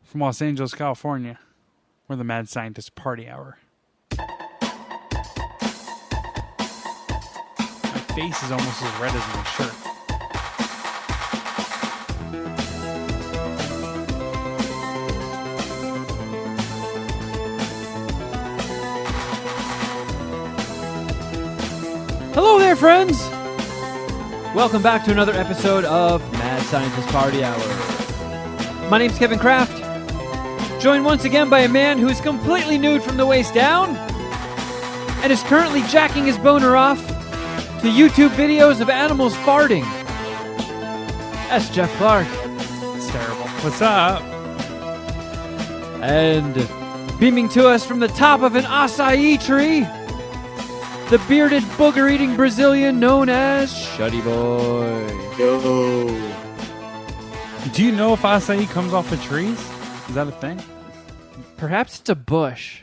from Los Angeles, California. We're the Mad Scientist Party Hour. My face is almost as red as my shirt. Hello there, friends! Welcome back to another episode of Mad Scientist Party Hour. My name's Kevin Kraft, joined once again by a man who is completely nude from the waist down and is currently jacking his boner off to YouTube videos of animals farting. That's Jeff Clark. It's terrible. What's up? And beaming to us from the top of an acai tree, the bearded, booger-eating Brazilian known as Shuddy Boy. Yo. Do you know if acai comes off of trees? Is that a thing? Perhaps it's a bush.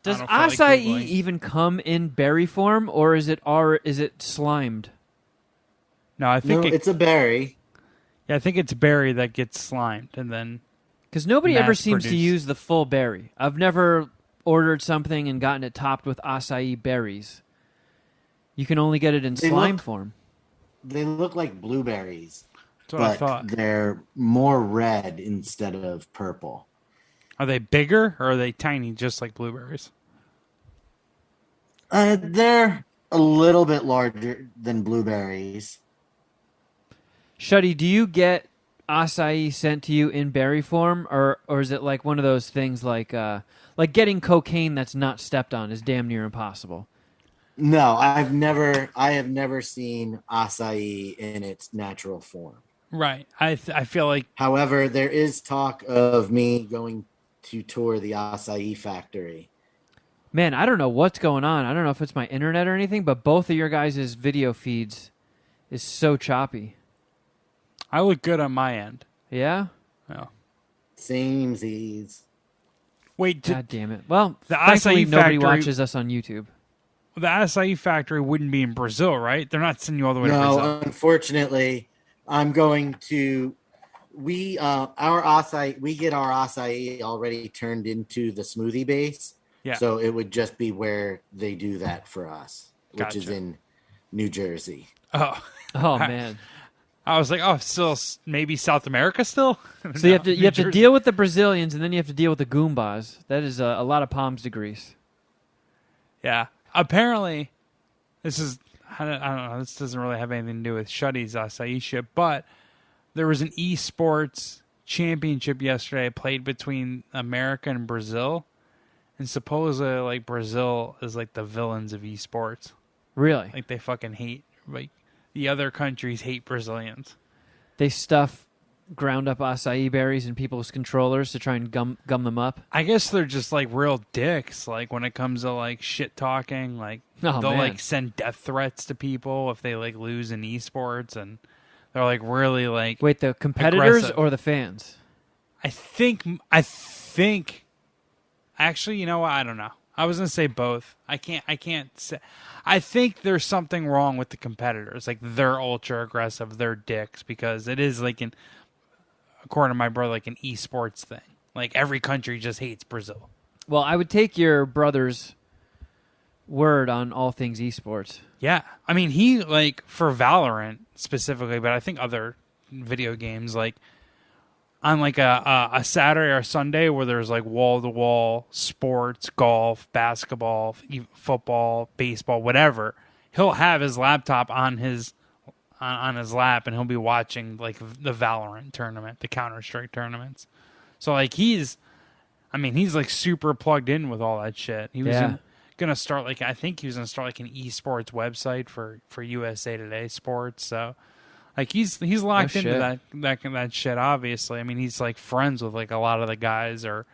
Does I don't feel acai like Googling. even come in berry form, or is it slimed? No, I think It's a berry. I think it's berry that gets slimed, and then Because nobody ever Mass seems to produced. use the full berry. I've never ordered something and gotten it topped with acai berries. You can only get it in They slime look- form. They look like blueberries, that's what I but thought. they're more red instead of purple. Are they bigger or are they tiny, just like blueberries? They're a little bit larger than blueberries. Shuddy, do you get acai sent to you in berry form, or is it like one of those things like getting cocaine that's not stepped on is damn near impossible? No, I have never seen acai in its natural form. Right. I feel like However, there is talk of me going to tour the acai factory. Man, I don't know what's going on. I don't know if it's my internet or anything, but both of your guys' video feeds is so choppy. I look good on my end. Yeah? Oh. Samesies. Wait, God damn it. Well, The thankfully acai nobody factory- watches us on YouTube. the acai factory wouldn't be in Brazil, right? They're not sending you all the way to No, Brazil. unfortunately, I'm going to. We get our acai already turned into the smoothie base. Yeah. So it would just be where they do that for us, which is Gotcha. in New Jersey. Oh. Oh man. I was like, oh, still maybe South America still? So you have to deal with the Brazilians, and then you have to deal with the Goombas. That is a lot of palms to grease. Yeah. Apparently, this is, I don't know, this doesn't really have anything to do with Shuddy's acai shit, but there was an esports championship yesterday played between America and Brazil, and supposedly, like, Brazil is like the villains of esports. Really? Like, they fucking hate, like, the other countries hate Brazilians. They stuff ground up acai berries in people's controllers to try and gum them up. I guess they're just like real dicks. Like when it comes to like shit talking, like Oh, they'll man. like send death threats to people if they like lose in esports, and they're like really like. Wait, the competitors Aggressive. or the fans? I think. Actually, you know what? I don't know. I was gonna say both. I can't say. I think there's something wrong with the competitors. Like they're ultra aggressive. They're dicks because it is like according to my brother, like an esports thing. Like every country just hates Brazil. Well, I would take your brother's word on all things esports. Yeah. I mean, he, like, for Valorant specifically, but I think other video games, like, on, like, a Saturday or Sunday where there's, like, wall-to-wall sports, golf, basketball, football, baseball, whatever, he'll have his laptop on his lap, and he'll be watching, like, the Valorant tournament, the Counter-Strike tournaments. So, like, he's, like, super plugged in with all that shit. He was gonna start like I think he was gonna start like an esports website for USA Today Sports. So like he's locked into that shit. Obviously, I mean he's like friends with like a lot of the guys or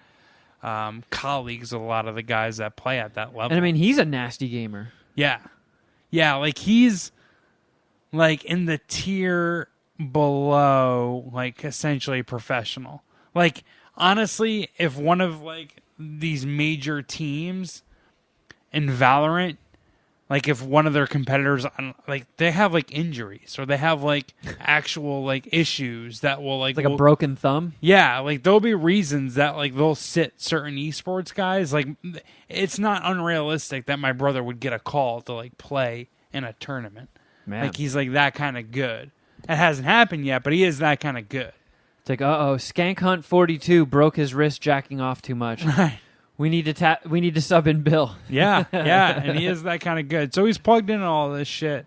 colleagues of a lot of the guys that play at that level. And I mean, he's a nasty gamer. Yeah, like he's like in the tier below, like essentially professional. Like honestly, if one of like these major teams in Valorant Like if one of their competitors, like they have like injuries or they have like actual like issues that will like a broken thumb. Yeah, like there'll be reasons that like they'll sit certain esports guys. Like it's not unrealistic that my brother would get a call to like play in a tournament. Man. Like he's like that kind of good. It hasn't happened yet, but he is that kind of good. It's like, Skank Hunt 42 broke his wrist jacking off too much. Right. We need to sub in Bill. Yeah, and he is that kind of good. So he's plugged into all this shit.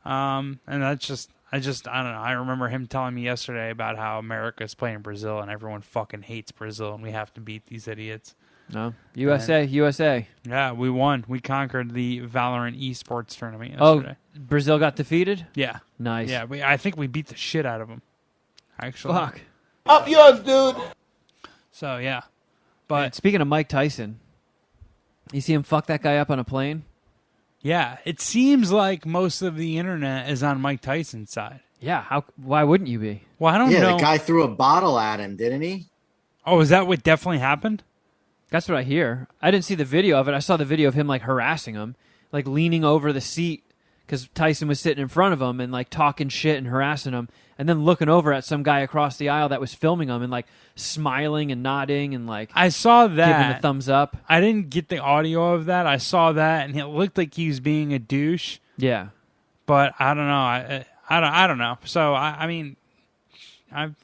And that's just, I don't know. I remember him telling me yesterday about how America's playing Brazil and everyone fucking hates Brazil and we have to beat these idiots. No, USA. Yeah, we won. We conquered the Valorant esports tournament yesterday. Oh, Brazil got defeated? Yeah. Nice. Yeah, I think we beat the shit out of them, actually. Fuck. Up yours, dude. So, yeah. But speaking of Mike Tyson, you see him fuck that guy up on a plane? Yeah, it seems like most of the internet is on Mike Tyson's side. Yeah, why wouldn't you be? Well, I don't know. Yeah, the guy threw a bottle at him, didn't he? Oh, is that what definitely happened? That's what I hear. I didn't see the video of it. I saw the video of him like harassing him, like leaning over the seat because Tyson was sitting in front of him and like talking shit and harassing him, and then looking over at some guy across the aisle that was filming him and like smiling and nodding and like I saw that. giving a thumbs up. I didn't get the audio of that. I saw that, and it looked like he was being a douche. Yeah, But I don't know. I don't know. So I mean, I'm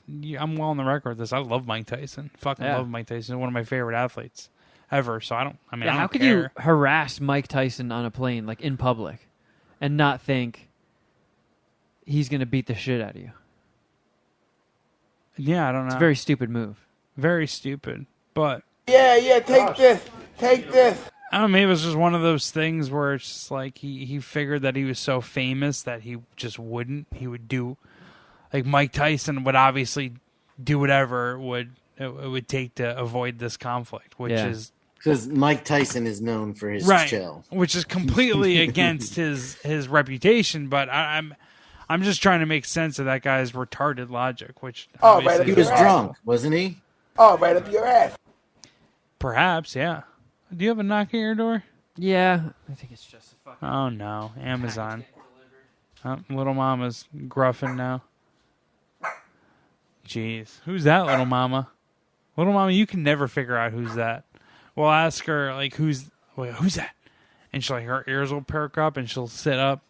well on the record with this. I love Mike Tyson. Fucking love Mike Tyson. One of my favorite athletes ever. So I don't how could care. you harass Mike Tyson on a plane like in public and not think he's gonna beat the shit out of you? Yeah, I don't know. It's a very stupid move. Very stupid. But Yeah, take this. Take this. I don't know, maybe it was just one of those things where it's just like he figured that he was so famous that he just wouldn't. He would do, like Mike Tyson would obviously do whatever it would take to avoid this conflict, which is because Mike Tyson is known for his chill, which is completely against his reputation. But I'm just trying to make sense of that guy's retarded logic, which right, he was drunk, wasn't he? Oh, right up your ass. Perhaps, yeah. Do you have a knock at your door? Yeah, I think it's just a fucking. Oh no, Amazon. Oh, little mama's gruffing now. Jeez, who's that, little mama? Little mama, you can never figure out who's that. We'll ask her like, who's that? And she'll like her ears will perk up and she'll sit up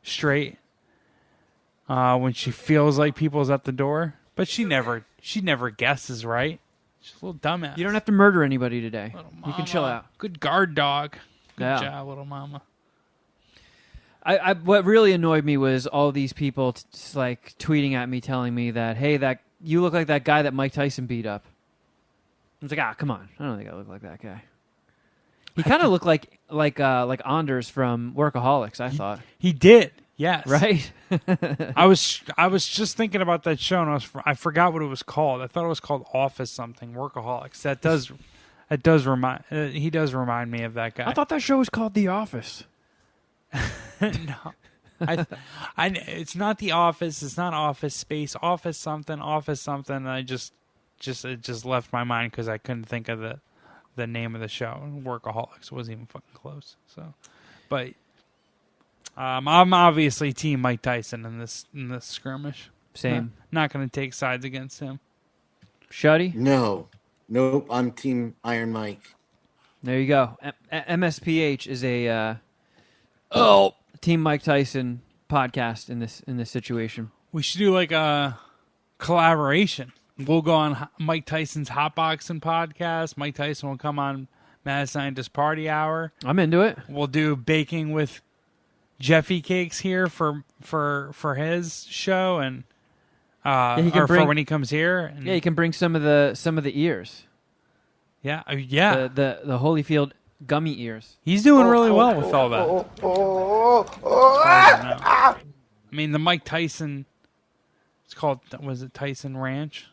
straight when she feels like people's at the door. But she never guesses right. She's a little dumbass. You don't have to murder anybody today. Little You can chill out. Good guard dog. Good Yeah. job, little mama. I what really annoyed me was all these people like tweeting at me, telling me that, hey, that you look like that guy that Mike Tyson beat up. I was like, come on, I don't think I look like that guy. He kind of looked like Anders from Workaholics. I thought He did. Yes. right. I was just thinking about that show, and I forgot what it was called. I thought it was called Office something, Workaholics. He does remind me of that guy. I thought that show was called The Office. No, it's not The Office. It's not Office Space. Office something. And I just it just left my mind because I couldn't think of the name of the show. Workaholics wasn't even fucking close. So, but. I'm obviously team Mike Tyson in this skirmish. Same. Not going to take sides against him. Shuddy? Nope. I'm team Iron Mike. There you go. MSPH is a team Mike Tyson podcast in this situation. We should do like a collaboration. We'll go on Mike Tyson's Hotboxing podcast. Mike Tyson will come on Mad Scientist Party Hour. I'm into it. We'll do baking with Jeffy Cakes here for his show and for when he comes here. And, you can bring some of the ears. Yeah. The Holyfield gummy ears. He's doing really well with all that. I mean, the Mike Tyson. It's called. Was it Tyson Ranch?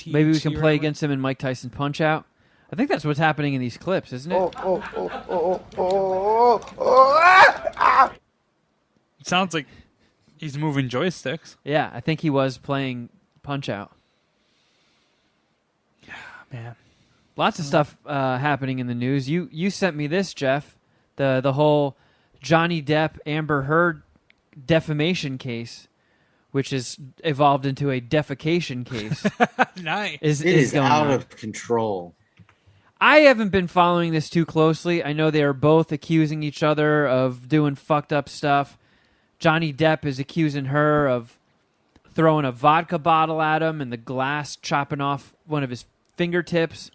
Maybe we can play against him in Mike Tyson Punch Out. I think that's what's happening in these clips, isn't it? It sounds like he's moving joysticks. Yeah, I think he was playing Punch Out. Yeah, man. Lots of stuff happening in the news. You sent me this, Jeff. The whole Johnny Depp Amber Heard defamation case, which is evolved into a defecation case. Nice. It is going out on. of control. I haven't been following this too closely. I know they are both accusing each other of doing fucked up stuff. Johnny Depp is accusing her of throwing a vodka bottle at him and the glass chopping off one of his fingertips.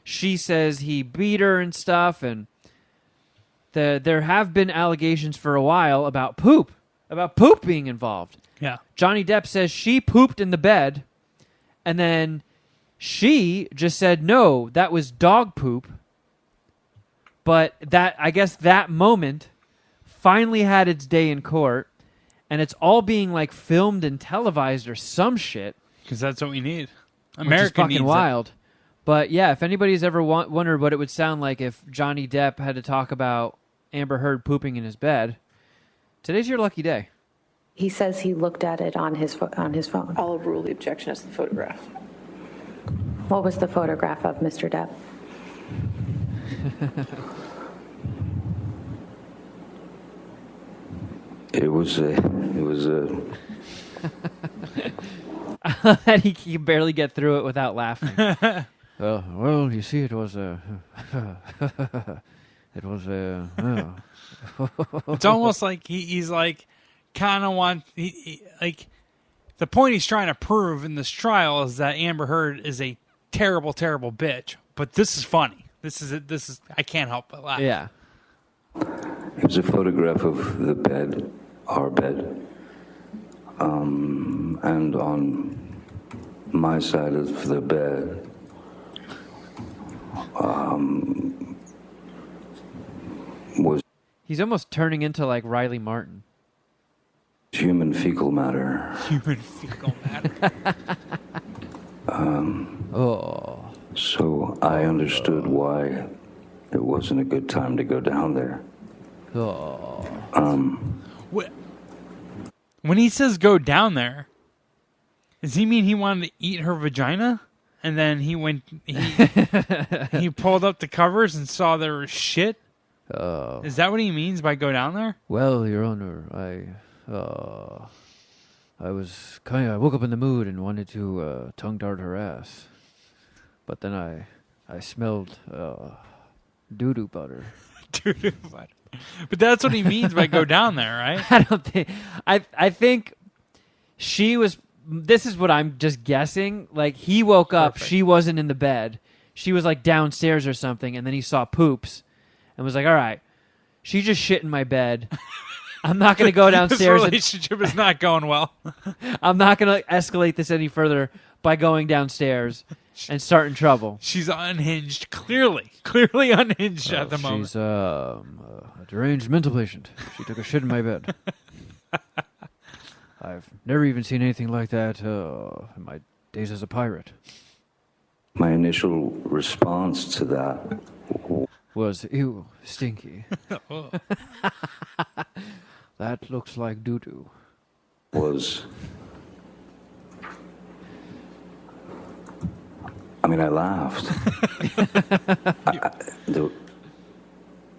She says he beat her and stuff, and there have been allegations for a while about poop being involved. Yeah. Johnny Depp says she pooped in the bed, and then she just said, no, that was dog poop. But I guess that moment finally had its day in court, and it's all being like filmed and televised or some shit. Because that's what we need. Which is America fucking needs wild. But yeah, if anybody's ever wondered what it would sound like if Johnny Depp had to talk about Amber Heard pooping in his bed, today's your lucky day. He says he looked at it on his phone. I'll overrule the objection as to the photograph. What was the photograph of Mr. Depp? It was a That he can barely get through it without laughing. Well, you see, it was a... it was a... It's almost like he's like kind of like the point he's trying to prove in this trial is that Amber Heard is a terrible, terrible bitch. But this is funny. This is I can't help but laugh. Yeah. It was a photograph of the bed, our bed, and on my side of the bed, was He's almost turning into like Riley Martin. human fecal matter. Human fecal matter. Oh. So I understood why it wasn't a good time to go down there. Oh. When he says go down there, does he mean he wanted to eat her vagina? And then he pulled up the covers and saw there was shit? Is that what he means by go down there? Well, Your Honor, I woke up in the mood and wanted to tongue dart her ass. But then I smelled doo-doo butter. Doo-doo butter. But that's what he means by go down there, right? I don't think... I think she was... This is what I'm just guessing. Like, he woke up, she wasn't in the bed. She was, like, downstairs or something, and then he saw poops and was like, all right, she just shit in my bed. I'm not going to go downstairs. This relationship is not going well. I'm not going to escalate this any further by going downstairs and starting trouble. She's unhinged, clearly unhinged at the moment. She's a deranged mental patient. She took a shit in my bed. I've never even seen anything like that in my days as a pirate. My initial response to that Was, ew, stinky. That looks like doo-doo. was, I laughed.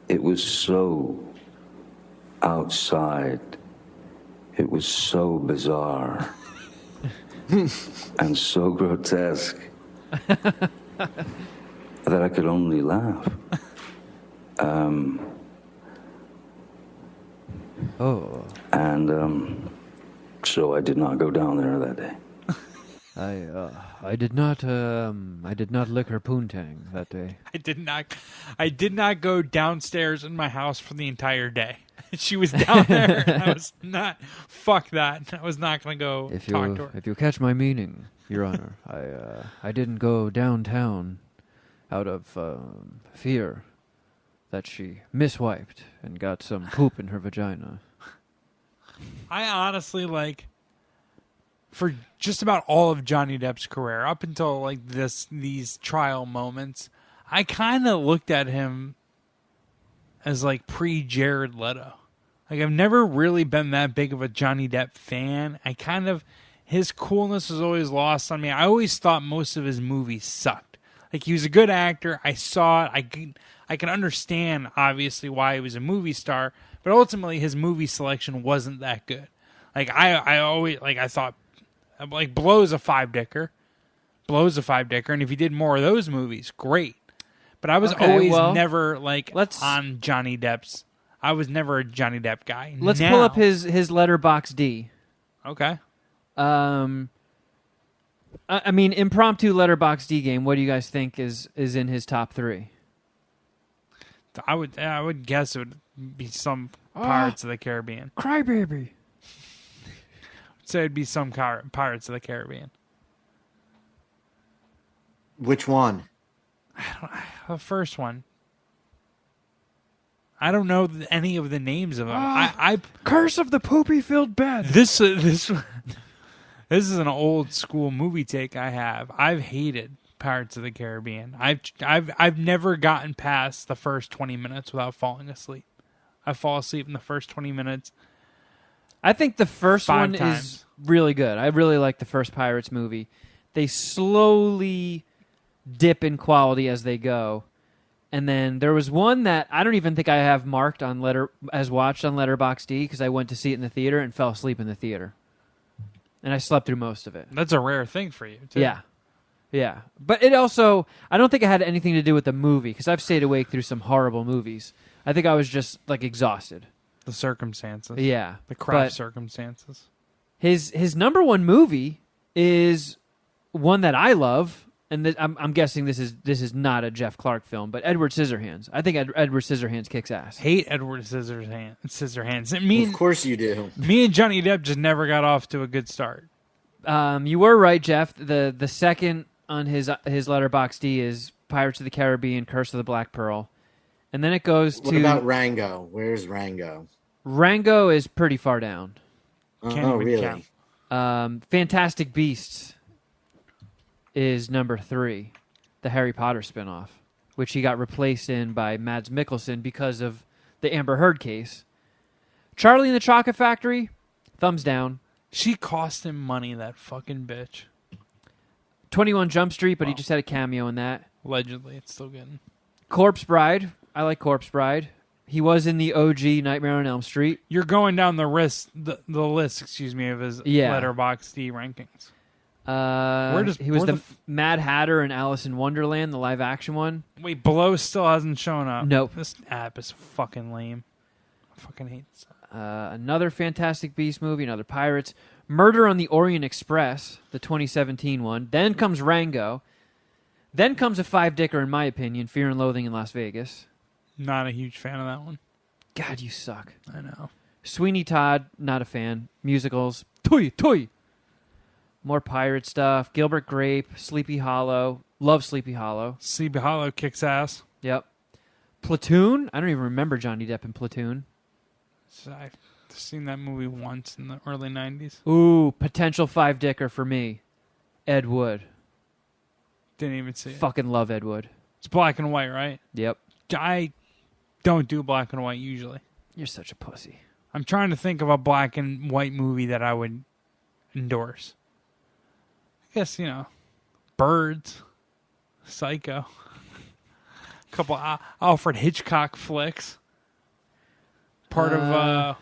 It was so outside. It was so bizarre and so grotesque that I could only laugh. So I did not go down there that day. I did not lick her poontang that day. I did not go downstairs in my house for the entire day. She was down there. And I was not. Fuck that. I was not going to go talk to her. If you catch my meaning, Your Honor, I didn't go downtown out of fear that she miswiped and got some poop in her vagina. I honestly, like, for just about all of Johnny Depp's career, up until like these trial moments, I kind of looked at him as like pre-Jared Leto. Like, I've never really been that big of a Johnny Depp fan. His coolness was always lost on me. I always thought most of his movies sucked. Like, he was a good actor. I saw it. I can understand, obviously, why he was a movie star. But ultimately, his movie selection wasn't that good. Like I always I thought like Blow's a five-dicker. And if he did more of those movies, great. But I was always never on Johnny Depp's. I was never a Johnny Depp guy. Let's pull up his letterbox D. Okay. I mean, impromptu letterbox D game. What do you guys think is in his top 3? I would guess it would be some Pirates of the Caribbean. Crybaby. So it'd be some Pirates of the Caribbean. Which one? The first one. I don't know any of the names of them. I Curse of the poopy-filled bed. This is an old school movie take I have. I've hated Pirates of the Caribbean. I've never gotten past the first 20 minutes without falling asleep. I fall asleep in the first 20 minutes. I think the first 5 one times. is really good. I really like the first Pirates movie. They slowly dip in quality as they go. And then there was one that I don't even think I have marked on watched on Letterboxd because I went to see it in the theater and fell asleep in the theater. And I slept through most of it. That's a rare thing for you, too. Yeah. Yeah. But it also, I don't think it had anything to do with the movie because I've stayed awake through some horrible movies. I think I was just exhausted. The circumstances. Yeah. The craft circumstances. His number one movie is one that I love. And I'm guessing this is not a Jeff Clark film, but Edward Scissorhands. I think Edward Scissorhands kicks ass. Hate Edward Scissorhands. Of course you do. Me and Johnny Depp just never got off to a good start. You were right, Jeff. The second on his Letterboxd is Pirates of the Caribbean: Curse of the Black Pearl, and then it goes to. What about Rango? Where's Rango? Rango is pretty far down. Really? Fantastic Beasts is number 3, the Harry Potter spinoff, which he got replaced in by Mads Mikkelsen because of the Amber Heard case. Charlie and the Chocolate Factory, thumbs down. She cost him money, that fucking bitch. 21 Jump Street, but he just had a cameo in that. Allegedly, it's still getting. Corpse Bride, I like Corpse Bride. He was in the OG Nightmare on Elm Street. You're going down the list, of his Letterboxd rankings. He was the Mad Hatter in Alice in Wonderland, the live action one. Wait, Below still hasn't shown up. Nope. This app is fucking lame. I fucking hate this. Another Fantastic Beast movie, another Pirates. Murder on the Orient Express, the 2017 one. Then comes Rango. Then comes a 5-dicker, in my opinion, Fear and Loathing in Las Vegas. Not a huge fan of that one. God, you suck. I know. Sweeney Todd, not a fan. Musicals, toy. More pirate stuff. Gilbert Grape, Sleepy Hollow. Love Sleepy Hollow. Sleepy Hollow kicks ass. Yep. Platoon. I don't even remember Johnny Depp in Platoon. I've seen that movie once in the early 90s. Ooh, potential 5-dicker for me. Ed Wood. Didn't even see it. Fucking love Ed Wood. It's black and white, right? Yep. I don't do black and white usually. You're such a pussy. I'm trying to think of a black and white movie that I would endorse. I guess, Birds, Psycho, a couple Alfred Hitchcock flicks. Part of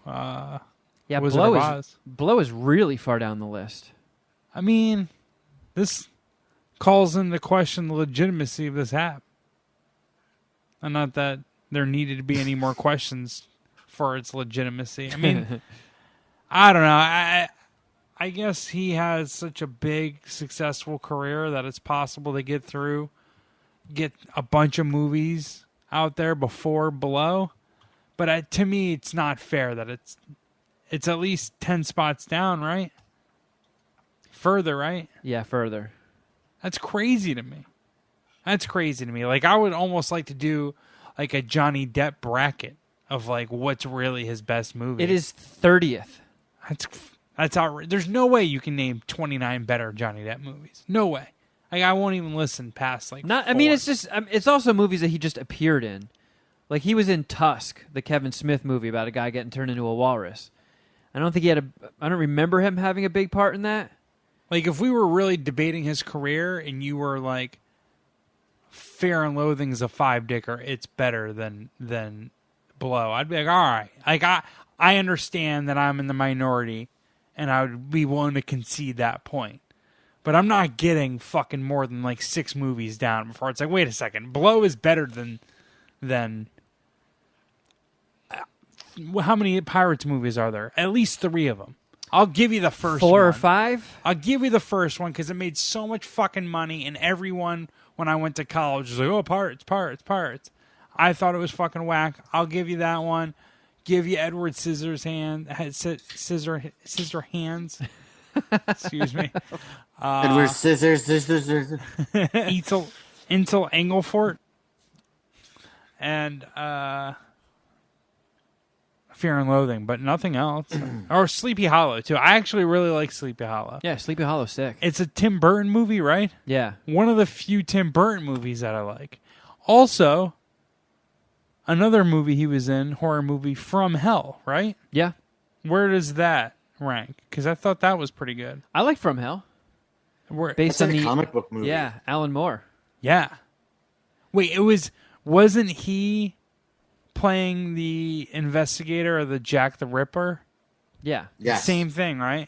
yeah, Wizard of Oz. Blow is really far down the list. I mean, this calls into question the legitimacy of this app. And not that there needed to be any more questions for its legitimacy. I mean, I don't know. I guess he has such a big, successful career that it's possible to get a bunch of movies out there before Below. But to me, it's not fair that it's at least 10 spots down, right? Further, right? Yeah, further. That's crazy to me. Like, I would almost like to do like a Johnny Depp bracket of like what's really his best movie. It is 30th. That's outrageous. There's no way you can name 29 better Johnny Depp movies. No way. Like, I won't even listen past like. Not. 4. I mean, it's just. It's also movies that he just appeared in. Like, he was in Tusk, the Kevin Smith movie about a guy getting turned into a walrus. I don't think he had I don't remember him having a big part in that. Like, if we were really debating his career and you were like, Fear and Loathing's a 5-dicker, it's better than Blow. I'd be like, all right. Like, I understand that I'm in the minority, and I would be willing to concede that point. But I'm not getting fucking more than like 6 movies down before it's like, wait a second. Blow is better than how many Pirates movies are there? At least 3 of them. I'll give you the first 4 one. or 5? I'll give you the first one because it made so much fucking money, and everyone, when I went to college, was like, oh, Pirates, Pirates, Pirates. I thought it was fucking whack. I'll give you that one. Give you Edward Scissor Hands. Excuse me. Edward Scissors. Insel Engelfort. And Fear and Loathing, but nothing else. Or Sleepy Hollow, too. I actually really like Sleepy Hollow. Yeah, Sleepy Hollow's sick. It's a Tim Burton movie, right? Yeah. One of the few Tim Burton movies that I like. Also, another movie he was in, horror movie, From Hell, right? Yeah. Where does that rank? Because I thought that was pretty good. I like From Hell. Based It's on like a the comic book movie. Yeah, Alan Moore. Yeah. Wait, wasn't he playing the investigator of the Jack the Ripper? Yeah. Yes. Same thing, right?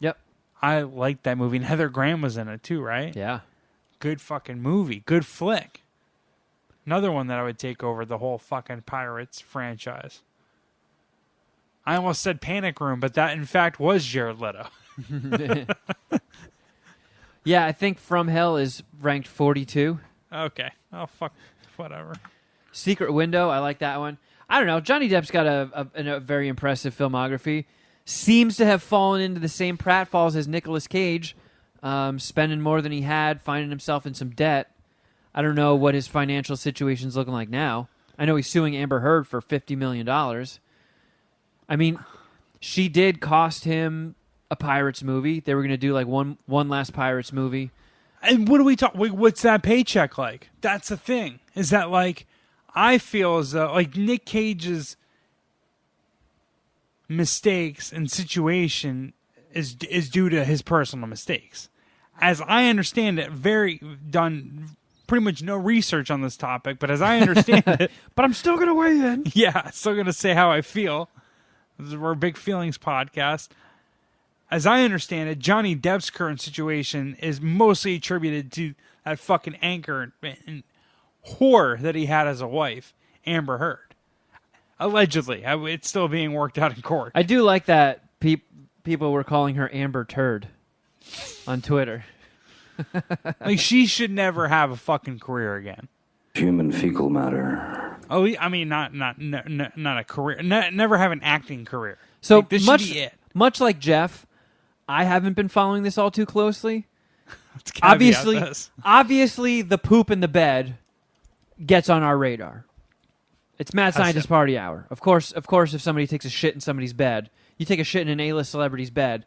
Yep. I liked that movie. And Heather Graham was in it too, right? Yeah. Good fucking movie. Good flick. Another one that I would take over the whole fucking Pirates franchise. I almost said Panic Room, but that in fact was Jared Leto. Yeah, I think From Hell is ranked 42. Okay. Oh, fuck. Whatever. Secret Window, I like that one. I don't know. Johnny Depp's got a very impressive filmography. Seems to have fallen into the same pratfalls as Nicolas Cage, spending more than he had, finding himself in some debt. I don't know what his financial situation's looking like now. I know he's suing Amber Heard for $50 million. I mean, she did cost him a Pirates movie. They were going to do like one last Pirates movie. And what do we talk? What's that paycheck like? That's the thing. Is that like, I feel as though like Nick Cage's mistakes and situation is due to his personal mistakes. As I understand it, done pretty much no research on this topic, but as I understand it, But I'm still going to weigh in. yeah, still gonna say how I feel. We're a big feelings podcast. As I understand it, Johnny Depp's current situation is mostly attributed to that fucking anchor and whore that he had as a wife, Amber Heard. Allegedly. It's still being worked out in court. I do like that people were calling her Amber Turd on Twitter. Like, she should never have a fucking career again. Human fecal matter. Oh, I mean, not a career. Never have an acting career. So like, this should be it. Much like Jeff, I haven't been following this all too closely. Let's caveat Obviously, this. obviously, the poop in the bed gets on our radar. It's Mad Scientist Party Hour. Of course, if somebody takes a shit in somebody's bed, you take a shit in an A-list celebrity's bed,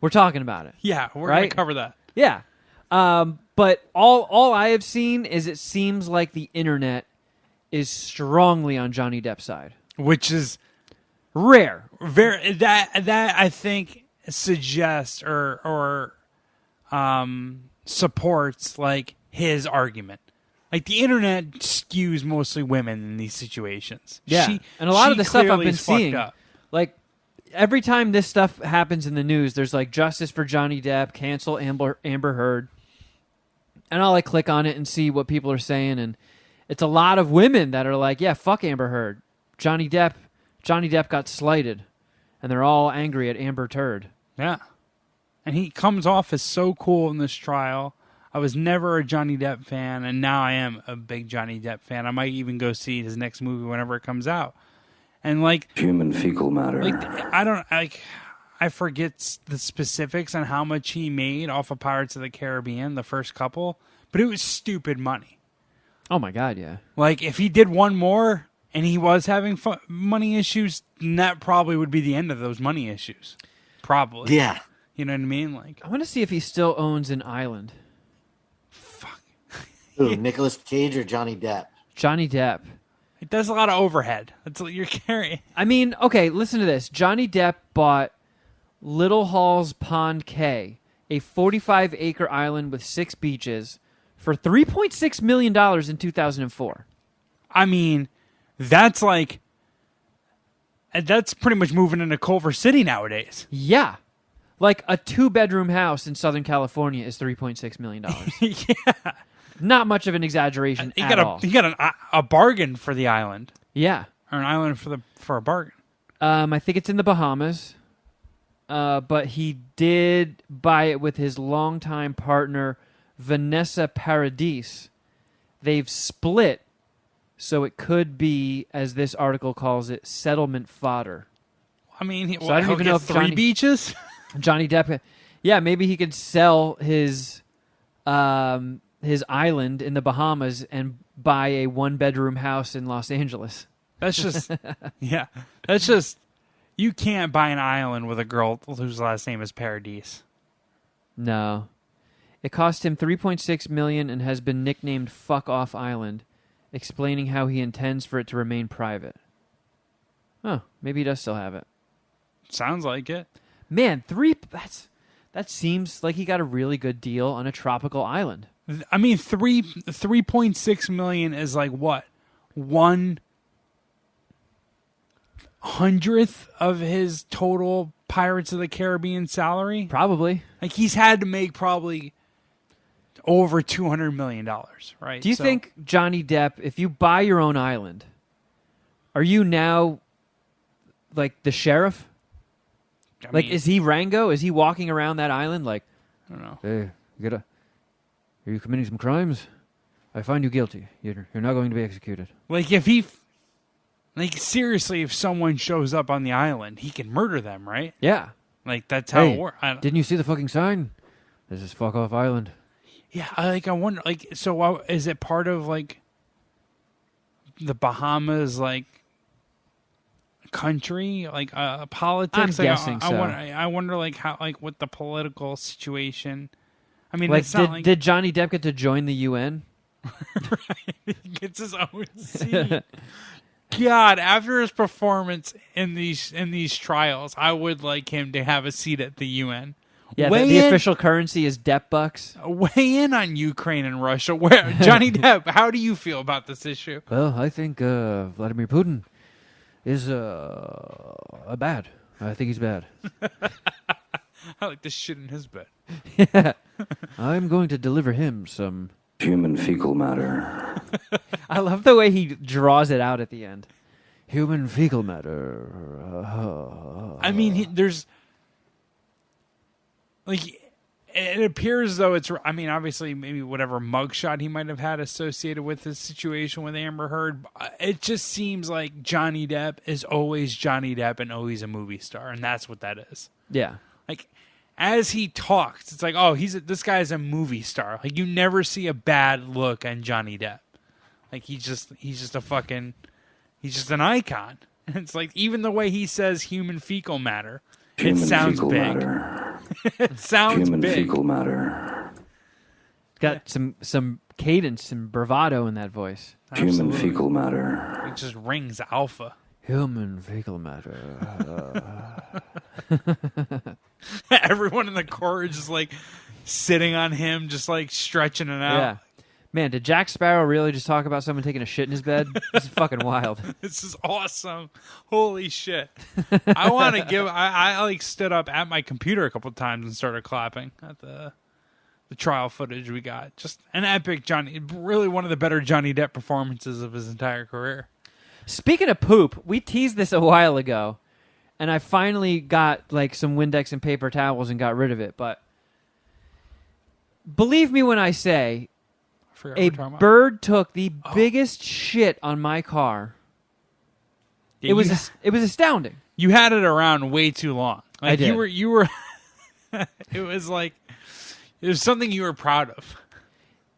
we're talking about it. Yeah, we're right? going to cover that. Yeah. But all I have seen is it seems like the internet is strongly on Johnny Depp's side. Which is Rare. very that I think suggests or supports like his argument. Like, the internet skews mostly women in these situations. Yeah. And a lot of the stuff I've clearly been is fucked seeing, up. like, every time this stuff happens in the news, there's like justice for Johnny Depp, cancel Amber Heard. And I'll like click on it and see what people are saying, and it's a lot of women that are like, yeah, fuck Amber Heard. Johnny Depp got slighted. And they're all angry at Amber Turd. Yeah. And he comes off as so cool in this trial. I was never a Johnny Depp fan, and now I am a big Johnny Depp fan. I might even go see his next movie whenever it comes out. And like, Human fecal matter. like, I forget the specifics on how much he made off of Pirates of the Caribbean, the first couple, but it was stupid money. Oh my God, yeah. Like, if he did one more and he was having money issues, then that probably would be the end of those money issues. Probably. Yeah. You know what I mean? Like, I want to see if he still owns an island. fuck. Who, Nicolas Cage or Johnny Depp? Johnny Depp. It does a lot of overhead. That's what you're carrying. I mean, okay, listen to this. Johnny Depp bought Little Hall's Pond Cay, a 45-acre island with 6 beaches, for $3.6 million in 2004. I mean, that's like And that's pretty much moving into Culver City nowadays. Yeah. Like a 2-bedroom house in Southern California is $3.6 million. Yeah. Not much of an exaggeration You at got all. you got a bargain for the island. Yeah. Or an island for a bargain. I think it's in the Bahamas. But he did buy it with his longtime partner, Vanessa Paradis. They've split, so it could be, as this article calls it, settlement fodder. I mean, So I don't even know if three beaches. Johnny Depp, yeah, maybe he could sell his island in the Bahamas and buy a 1-bedroom house in Los Angeles. That's just, yeah, that's just, you can't buy an island with a girl whose last name is Paradis. No. It cost him $3.6 million and has been nicknamed Fuck Off Island, explaining how he intends for it to remain private. Oh, maybe he does still have it. Sounds like it. Man, that seems like he got a really good deal on a tropical island. I mean, 3.6 million is like what? 1/100th of his total Pirates of the Caribbean salary? Probably. Like, he's had to make probably over $200 million, right? Do you think, Johnny Depp, if you buy your own island, are you now like the sheriff? I mean, Is he Rango? Is he walking around that island like, I don't know. hey, are you committing some crimes? I find you guilty. You're not going to be executed. Like, seriously, if someone shows up on the island, he can murder them, right? Yeah. Like, that's how it works. Didn't you see the fucking sign? This is Fuck Off Island. Yeah, I wonder, like, so is it part of, like, the Bahamas, like, country, like, politics? I'm guessing so. I wonder, like, how, like, what the political situation. I mean, Like, it's not did Johnny Depp get to join the UN? right. He gets his own seat. God, after his performance in these trials, I would like him to have a seat at the UN. Yeah, the official currency is Depp bucks. Weigh in on Ukraine and Russia. Where Johnny Depp, how do you feel about this issue? Well, I think Vladimir Putin is bad. I think he's bad. I like this shit in his bed. Yeah. I'm going to deliver him some Human fecal matter. I love the way he draws it out at the end. Human fecal matter. I mean, there's like, it appears though it's. I mean, obviously, maybe whatever mugshot he might have had associated with his situation with Amber Heard. It just seems like Johnny Depp is always Johnny Depp and always a movie star, and that's what that is. Yeah. Like, as he talks, it's like, oh, this guy's a movie star. Like, you never see a bad look on Johnny Depp. Like, he's just an icon. It's like, even the way he says human fecal matter, it sounds big. It sounds Human big. fecal matter. Got some cadence and bravado in that voice. Human Absolutely. fecal matter. It just rings alpha. Human fecal matter. Everyone in the court is just like sitting on him, just like stretching it out. Yeah. Man, did Jack Sparrow really just talk about someone taking a shit in his bed? This is fucking wild. This is awesome. Holy shit. I want to give, I like stood up at my computer a couple times and started clapping at the trial footage we got. Just an epic really one of the better Johnny Depp performances of his entire career. Speaking of poop, we teased this a while ago, and I finally got like some Windex and paper towels and got rid of it. But believe me when I say, a bird took the biggest shit on my car. Yeah, it was astounding. You had it around way too long. Like, I did. You were. It was like it was something you were proud of.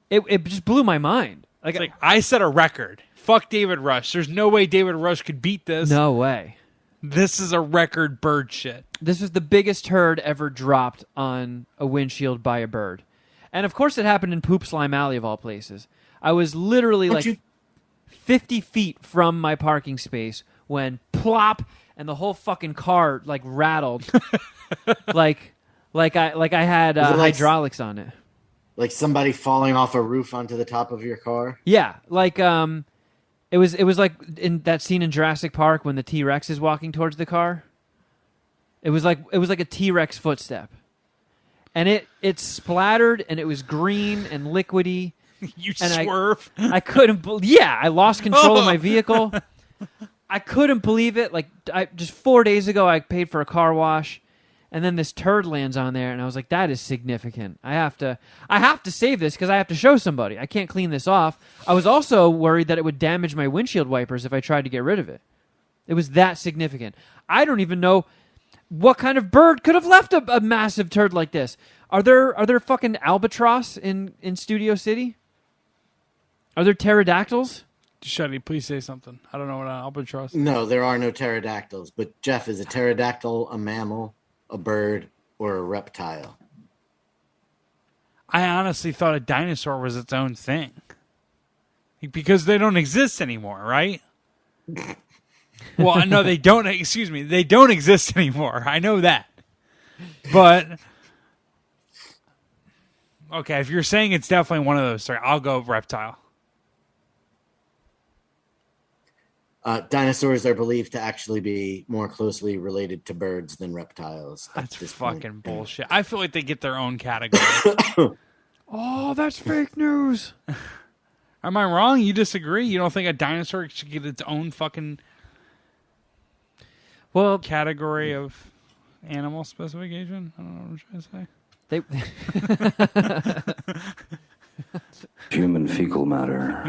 It just blew my mind. It's like, I set a record. Fuck David Rush. There's no way David Rush could beat this. No way. This is a record bird shit. This was the biggest turd ever dropped on a windshield by a bird. And of course it happened in Poop Slime Alley of all places. I was literally 50 feet from my parking space when plop and the whole fucking car like rattled. like I had hydraulics on it. Like somebody falling off a roof onto the top of your car? Yeah, like It was like in that scene in Jurassic Park when the T-Rex is walking towards the car. It was like a T-Rex footstep. And it splattered, and it was green and liquidy. You and swerve. I couldn't I lost control of my vehicle. I couldn't believe it. Like just 4 days ago, I paid for a car wash, and then this turd lands on there, and I was like, that is significant. I have to save this because I have to show somebody. I can't clean this off. I was also worried that it would damage my windshield wipers if I tried to get rid of it. It was that significant. I don't even know what kind of bird could have left a massive turd like this. Are there fucking albatross in Studio City? Are there pterodactyls? Shuddy, please say something. I don't know what an albatross is. No, there are no pterodactyls. But Jeff, is a pterodactyl a mammal, a bird, or a reptile? I honestly thought a dinosaur was its own thing. Because they don't exist anymore, right? Well, no, they don't. Excuse me. They don't exist anymore. I know that. But, okay, if you're saying it's definitely one of those three, I'll go reptile. Dinosaurs are believed to actually be more closely related to birds than reptiles. That's fucking bullshit. I feel like they get their own category. Oh, that's fake news. Am I wrong? You disagree? You don't think a dinosaur should get its own fucking category of animal specification? I don't know what I'm trying to say. Human fecal matter.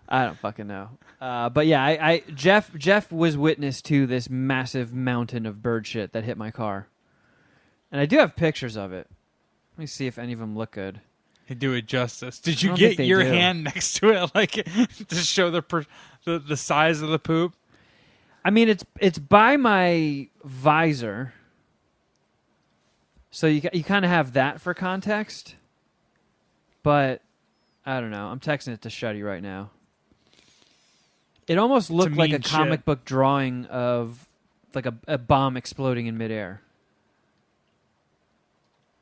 I don't fucking know. But yeah, Jeff was witness to this massive mountain of bird shit that hit my car. And I do have pictures of it. Let me see if any of them look good. They do it justice. Did you get your hand next to it, like to show the size of the poop? I mean, it's by my visor, so you kind of have that for context. But I don't know. I'm texting it to Shuddy right now. It almost looked like a comic book drawing of like a bomb exploding in midair.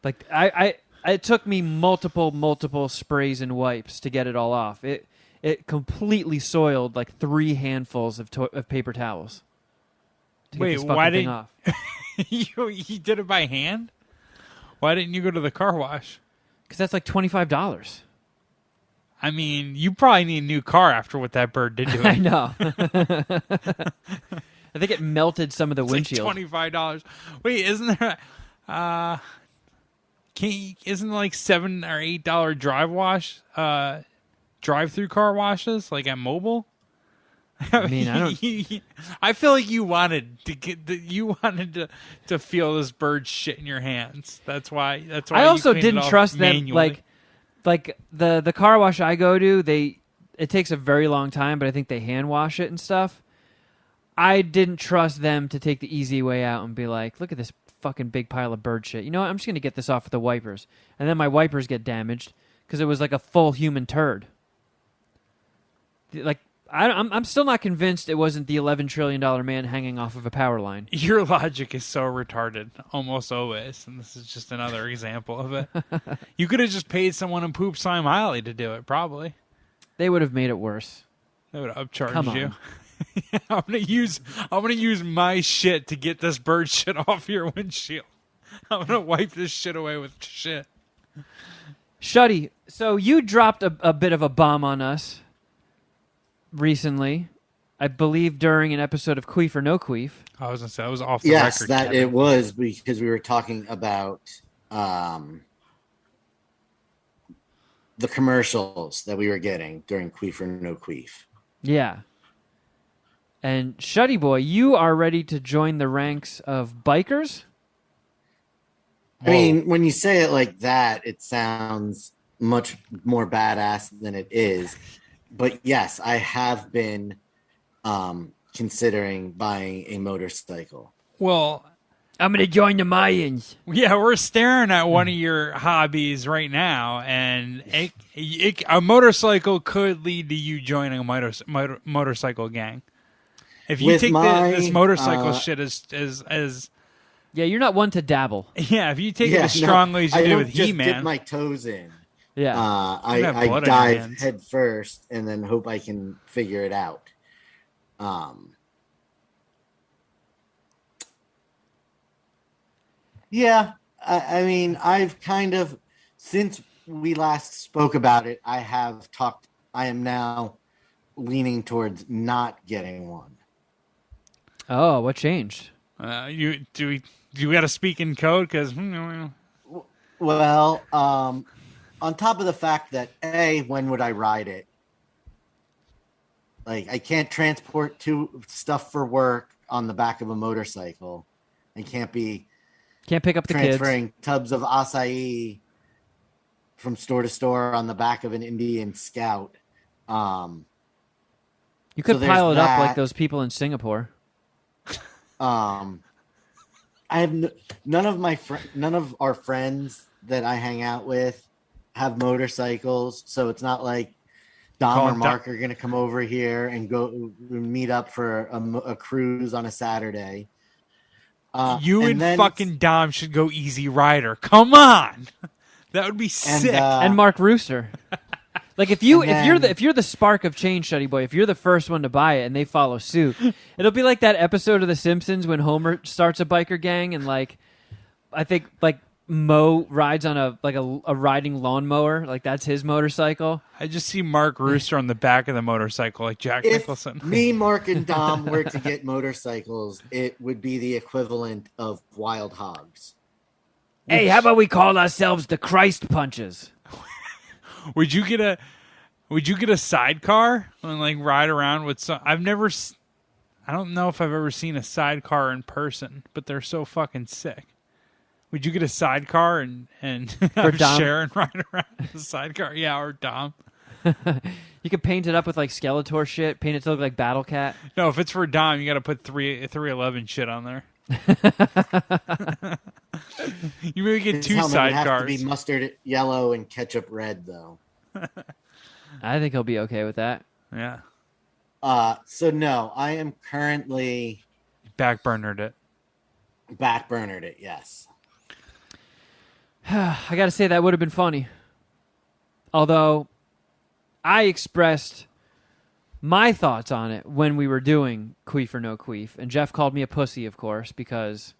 Like it took me multiple sprays and wipes to get it all off. It completely soiled like 3 handfuls of paper towels. Wait, why didn't off. you did it by hand? Why didn't you go to the car wash? Because that's like $25. I mean, you probably need a new car after what that bird did to it. I know. I think it melted some of the windshield. Like $25. Wait, isn't there? Isn't like $7 or $8 drive-through car washes like at Mobile? I mean, I don't. I feel like you wanted to feel this bird shit in your hands. That's why. I also didn't trust manually. them. Like the car wash I go to, it takes a very long time, but I think they hand wash it and stuff. I didn't trust them to take the easy way out and be like, look at this fucking big pile of bird shit. You know what? I'm just going to get this off with the wipers. And then my wipers get damaged because it was like a full human turd. Like, I'm still not convinced it wasn't the $11 trillion man hanging off of a power line. Your logic is so retarded, almost always, and this is just another example of it. You could have just paid someone in Poop Slime Alley to do it, probably. They would have made it worse. They would have upcharged you. I'm gonna use my shit to get this bird shit off your windshield. I'm gonna wipe this shit away with shit. Shuddy, so you dropped a bit of a bomb on us recently, I believe during an episode of Queef or No Queef. I was gonna say, I was off the record. Yes, that Kevin. It was because we were talking about the commercials that we were getting during Queef or No Queef. Yeah. And Shuddy Boy, you are ready to join the ranks of bikers? I mean, when you say it like that, it sounds much more badass than it is. But yes, I have been considering buying a motorcycle. Well, I'm going to join the Mayans. Yeah, we're staring at one of your hobbies right now, and a motorcycle could lead to you joining a motorcycle gang. If you take this motorcycle shit as yeah, you're not one to dabble. Yeah, if you take it as strongly as you do with He-Man. I don't just dip my toes in. Yeah. I blood on your dive hands. head first and then hope I can figure it out. Yeah, I mean, I've kind of, since we last spoke about it, I am now leaning towards not getting one. Oh, what changed? Do we got to speak in code? Because Well, on top of the fact that when would I ride it? Like, I can't transport stuff for work on the back of a motorcycle. I can't be Can't pick up the kids. transferring tubs of acai from store to store on the back of an Indian Scout. You could so there's pile it up like that. those people in Singapore. I have none of our friends that I hang out with have motorcycles, so it's not like Dom or Mark are going to come over here and go meet up for a cruise on a Saturday. you and fucking Dom should go Easy Rider. Come on, that would be sick. And Mark Rooster. Like if you're the spark of change, Shuddy Boy, if you're the first one to buy it and they follow suit, it'll be like that episode of The Simpsons when Homer starts a biker gang and like I think like Moe rides on a riding lawnmower, like that's his motorcycle. I just see Mark Rooster on the back of the motorcycle, like Jack Nicholson. Me, Mark, and Dom were to get motorcycles, it would be the equivalent of wild hogs. Hey, how about we call ourselves the Christ Punches? Would you get a sidecar and like ride around with some? I don't know if I've ever seen a sidecar in person, but they're so fucking sick. Would you get a sidecar and have Sharon ride around in a sidecar? Yeah, or Dom. You could paint it up with like Skeletor shit, paint it to look like Battle Cat. No, if it's for Dom, you got to put 311 shit on there. You maybe get two sidecars. Have to be mustard yellow and ketchup red, though. I think he'll be okay with that. Yeah. So no, I am currently backburnered it. Yes. I gotta say that would have been funny. Although I expressed my thoughts on it when we were doing Queef or No Queef, and Jeff called me a pussy, of course, because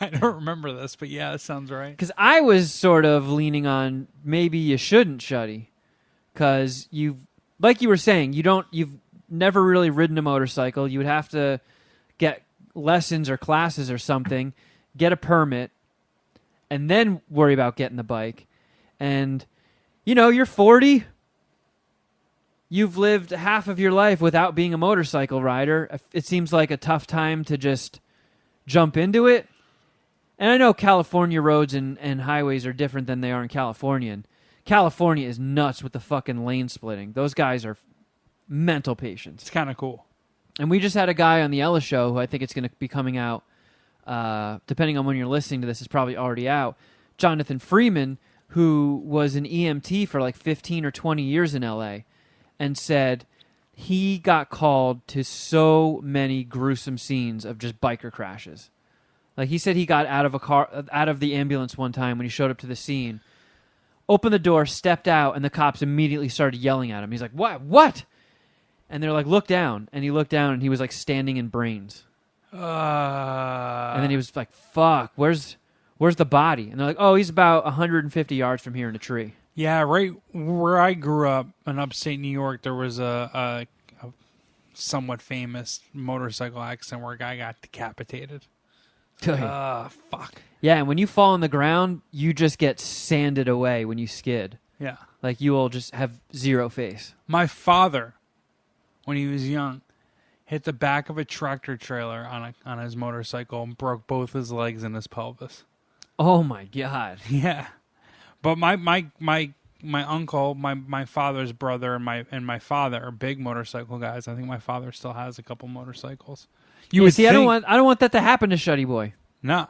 I don't remember this, but yeah, that sounds right. Because I was sort of leaning on maybe you shouldn't, Shuddy, because like you were saying, you've never really ridden a motorcycle. You would have to get lessons or classes or something, get a permit, and then worry about getting the bike. And you're 40. You've lived half of your life without being a motorcycle rider. It seems like a tough time to just jump into it. And I know California roads and highways are different than they are in California. And California is nuts with the fucking lane splitting. Those guys are mental patients. It's kind of cool. And we just had a guy on the Ella show who I think it's going to be coming out, depending on when you're listening to this, is probably already out. Jonathan Freeman, who was an EMT for like 15 or 20 years in L.A., and said he got called to so many gruesome scenes of just biker crashes. Like he said he got out of the ambulance one time when he showed up to the scene, opened the door, stepped out, and the cops immediately started yelling at him. He's like, What? And they're like, look down. And he looked down and he was like standing in brains. And then he was like, fuck, where's the body? And they're like, oh, he's about 150 yards from here in a tree. Yeah, right where I grew up in upstate New York, there was a somewhat famous motorcycle accident where a guy got decapitated. Fuck. Yeah, and when you fall on the ground, you just get sanded away when you skid. Yeah. Like you will just have zero face. My father, when he was young, hit the back of a tractor trailer on his motorcycle and broke both his legs and his pelvis. Oh my God. Yeah. But my uncle, my father's brother, and my father are big motorcycle guys. I think my father still has a couple motorcycles. I don't want that to happen to Shuddy Boy. No.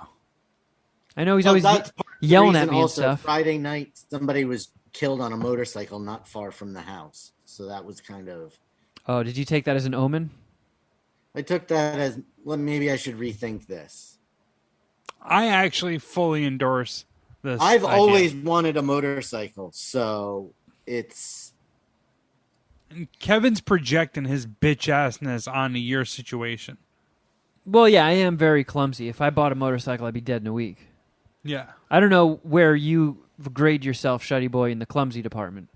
I know he's always yelling at me and stuff. Friday night, somebody was killed on a motorcycle not far from the house. So that was kind of... Oh, did you take that as an omen? I took that as, well, maybe I should rethink this. I actually fully endorse this. I've idea. always wanted a motorcycle, so it's. And Kevin's projecting his bitch assness onto your situation. Well, yeah, I am very clumsy. If I bought a motorcycle, I'd be dead in a week. Yeah. I don't know where you grade yourself, Shuddy Boy, in the clumsy department.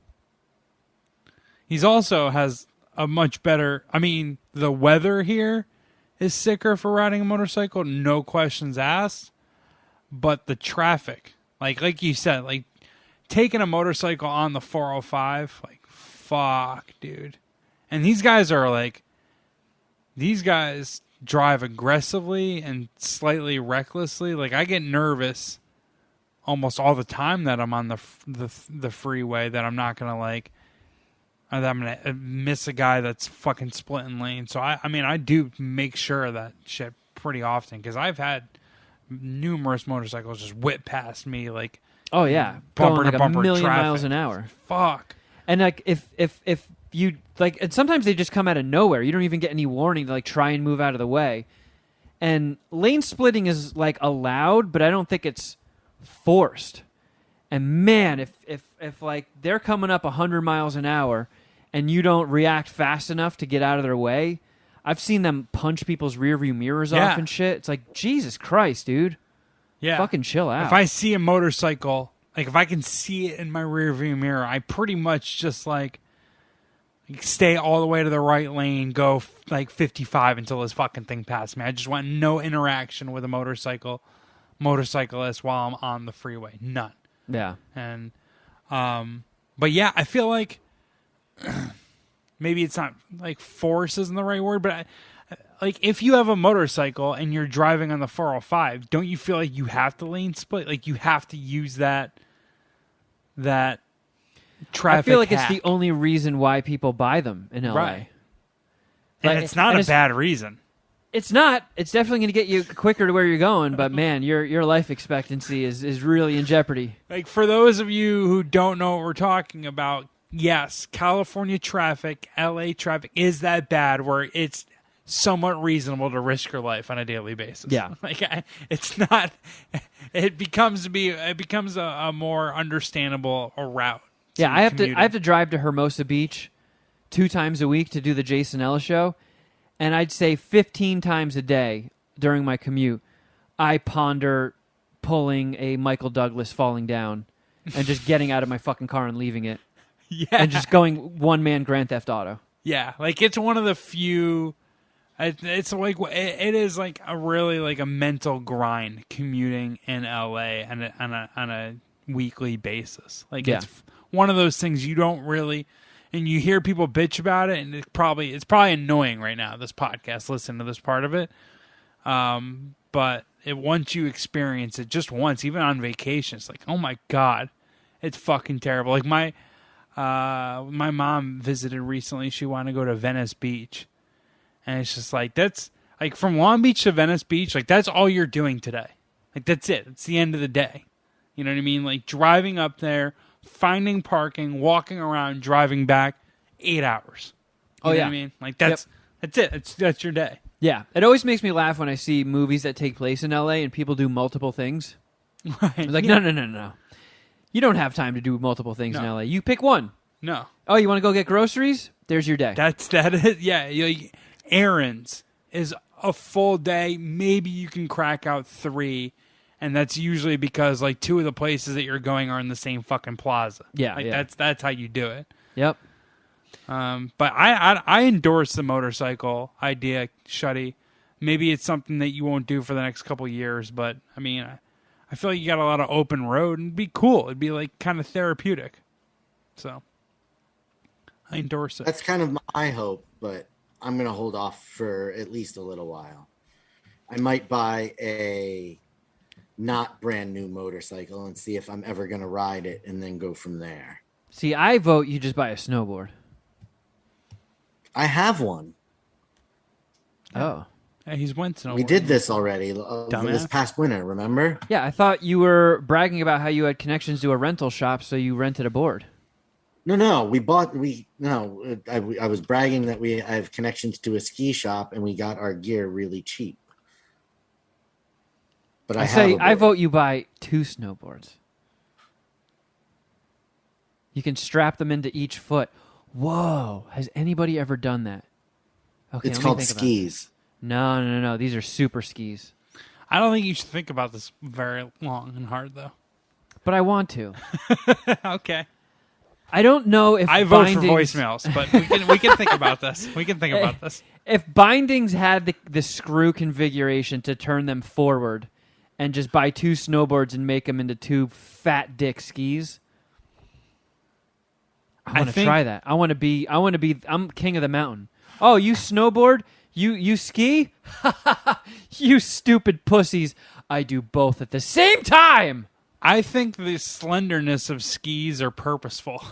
He's also has a much better. I mean, the weather here is sicker for riding a motorcycle, no questions asked. But the traffic, like you said, like taking a motorcycle on the 405, like fuck, dude. And these guys drive aggressively and slightly recklessly. Like I get nervous almost all the time that I'm on the freeway, that I'm not gonna that I'm gonna miss a guy that's fucking splitting lanes. So I mean I do make sure of that shit pretty often, because I've had numerous motorcycles just whip past me, like Oh yeah, bumper going to like bumper a million traffic. miles an hour. Fuck. And like if you like, and sometimes they just come out of nowhere. You don't even get any warning to like try and move out of the way. And lane splitting is like allowed, but I don't think it's forced. And man, if like they're coming up 100 miles an hour and you don't react fast enough to get out of their way, I've seen them punch people's rearview mirrors off and shit. It's like, Jesus Christ, dude. Yeah. Fucking chill out. If I see a motorcycle, like if I can see it in my rearview mirror, I pretty much just like stay all the way to the right lane, go like 55 until this fucking thing passes me. I just want no interaction with a motorcyclist while I'm on the freeway. None. Yeah. And, but yeah, I feel like maybe it's not like force isn't the right word, but like if you have a motorcycle and you're driving on the 405, don't you feel like you have to lane split? Like you have to use that traffic I feel like hack. it's the only reason why people buy them in LA. Right. And it's not a bad reason. It's not. It's definitely going to get you quicker to where you're going, but man, your life expectancy is really in jeopardy. Like for those of you who don't know what we're talking about, yes, California traffic, LA traffic is that bad where it's somewhat reasonable to risk your life on a daily basis. Yeah. Like it's not, it becomes a more understandable route. Yeah, I have to drive to Hermosa Beach 2 times a week to do the Jason Ellis show, and I'd say 15 times a day during my commute, I ponder pulling a Michael Douglas falling down and just getting out of my fucking car and leaving it. Yeah. And just going one-man Grand Theft Auto. Yeah, like it's one of the few. It's like it is like a really like a mental grind commuting in LA on a weekly basis. Like it's one of those things you don't really, and you hear people bitch about it, and it's probably annoying right now. This podcast, listen to this part of it, but once you experience it just once, even on vacation, it's like, oh my god, it's fucking terrible. Like my mom visited recently. She wanted to go to Venice Beach. And it's just like, that's like from Long Beach to Venice Beach, like that's all you're doing today. Like that's it. It's the end of the day. You know what I mean? Like driving up there, finding parking, walking around, driving back, 8 hours. You know what I mean? Like that's it. That's your day. Yeah. It always makes me laugh when I see movies that take place in LA and people do multiple things. Right. It's like, no. You don't have time to do multiple things in LA. You pick one. No. Oh, you want to go get groceries? There's your day. That is, yeah. Errands is a full day. Maybe you can crack out 3, and that's usually because like 2 of the places that you're going are in the same fucking plaza. Yeah, like yeah. that's how you do it. Yep. But I endorse the motorcycle idea, Shuddy. Maybe it's something that you won't do for the next couple years, but I mean, I feel like you got a lot of open road, and it'd be cool. It'd be like kind of therapeutic. So I endorse it. That's kind of my hope, but I'm going to hold off for at least a little while. I might buy a not brand new motorcycle and see if I'm ever going to ride it and then go from there. See, I vote you just buy a snowboard. I have one. Oh. Yeah, he's went to. We did this already this past winter, remember? Yeah, I thought you were bragging about how you had connections to a rental shop, so you rented a board. No. I was bragging that I have connections to a ski shop and we got our gear really cheap. But I vote you buy 2 snowboards. You can strap them into each foot. Whoa! Has anybody ever done that? Okay, It's let me called think about skis. it. No. These are super skis. I don't think you should think about this very long and hard, though. But I want to. Okay. I don't know if I vote bindings... for voicemails, but we can think about this. We can think about this. If bindings had the screw configuration to turn them forward and just buy 2 snowboards and make them into 2 fat dick skis, I want to try that. I'm king of the mountain. Oh, you snowboard? You ski? You stupid pussies. I do both at the same time. I think the slenderness of skis are purposeful.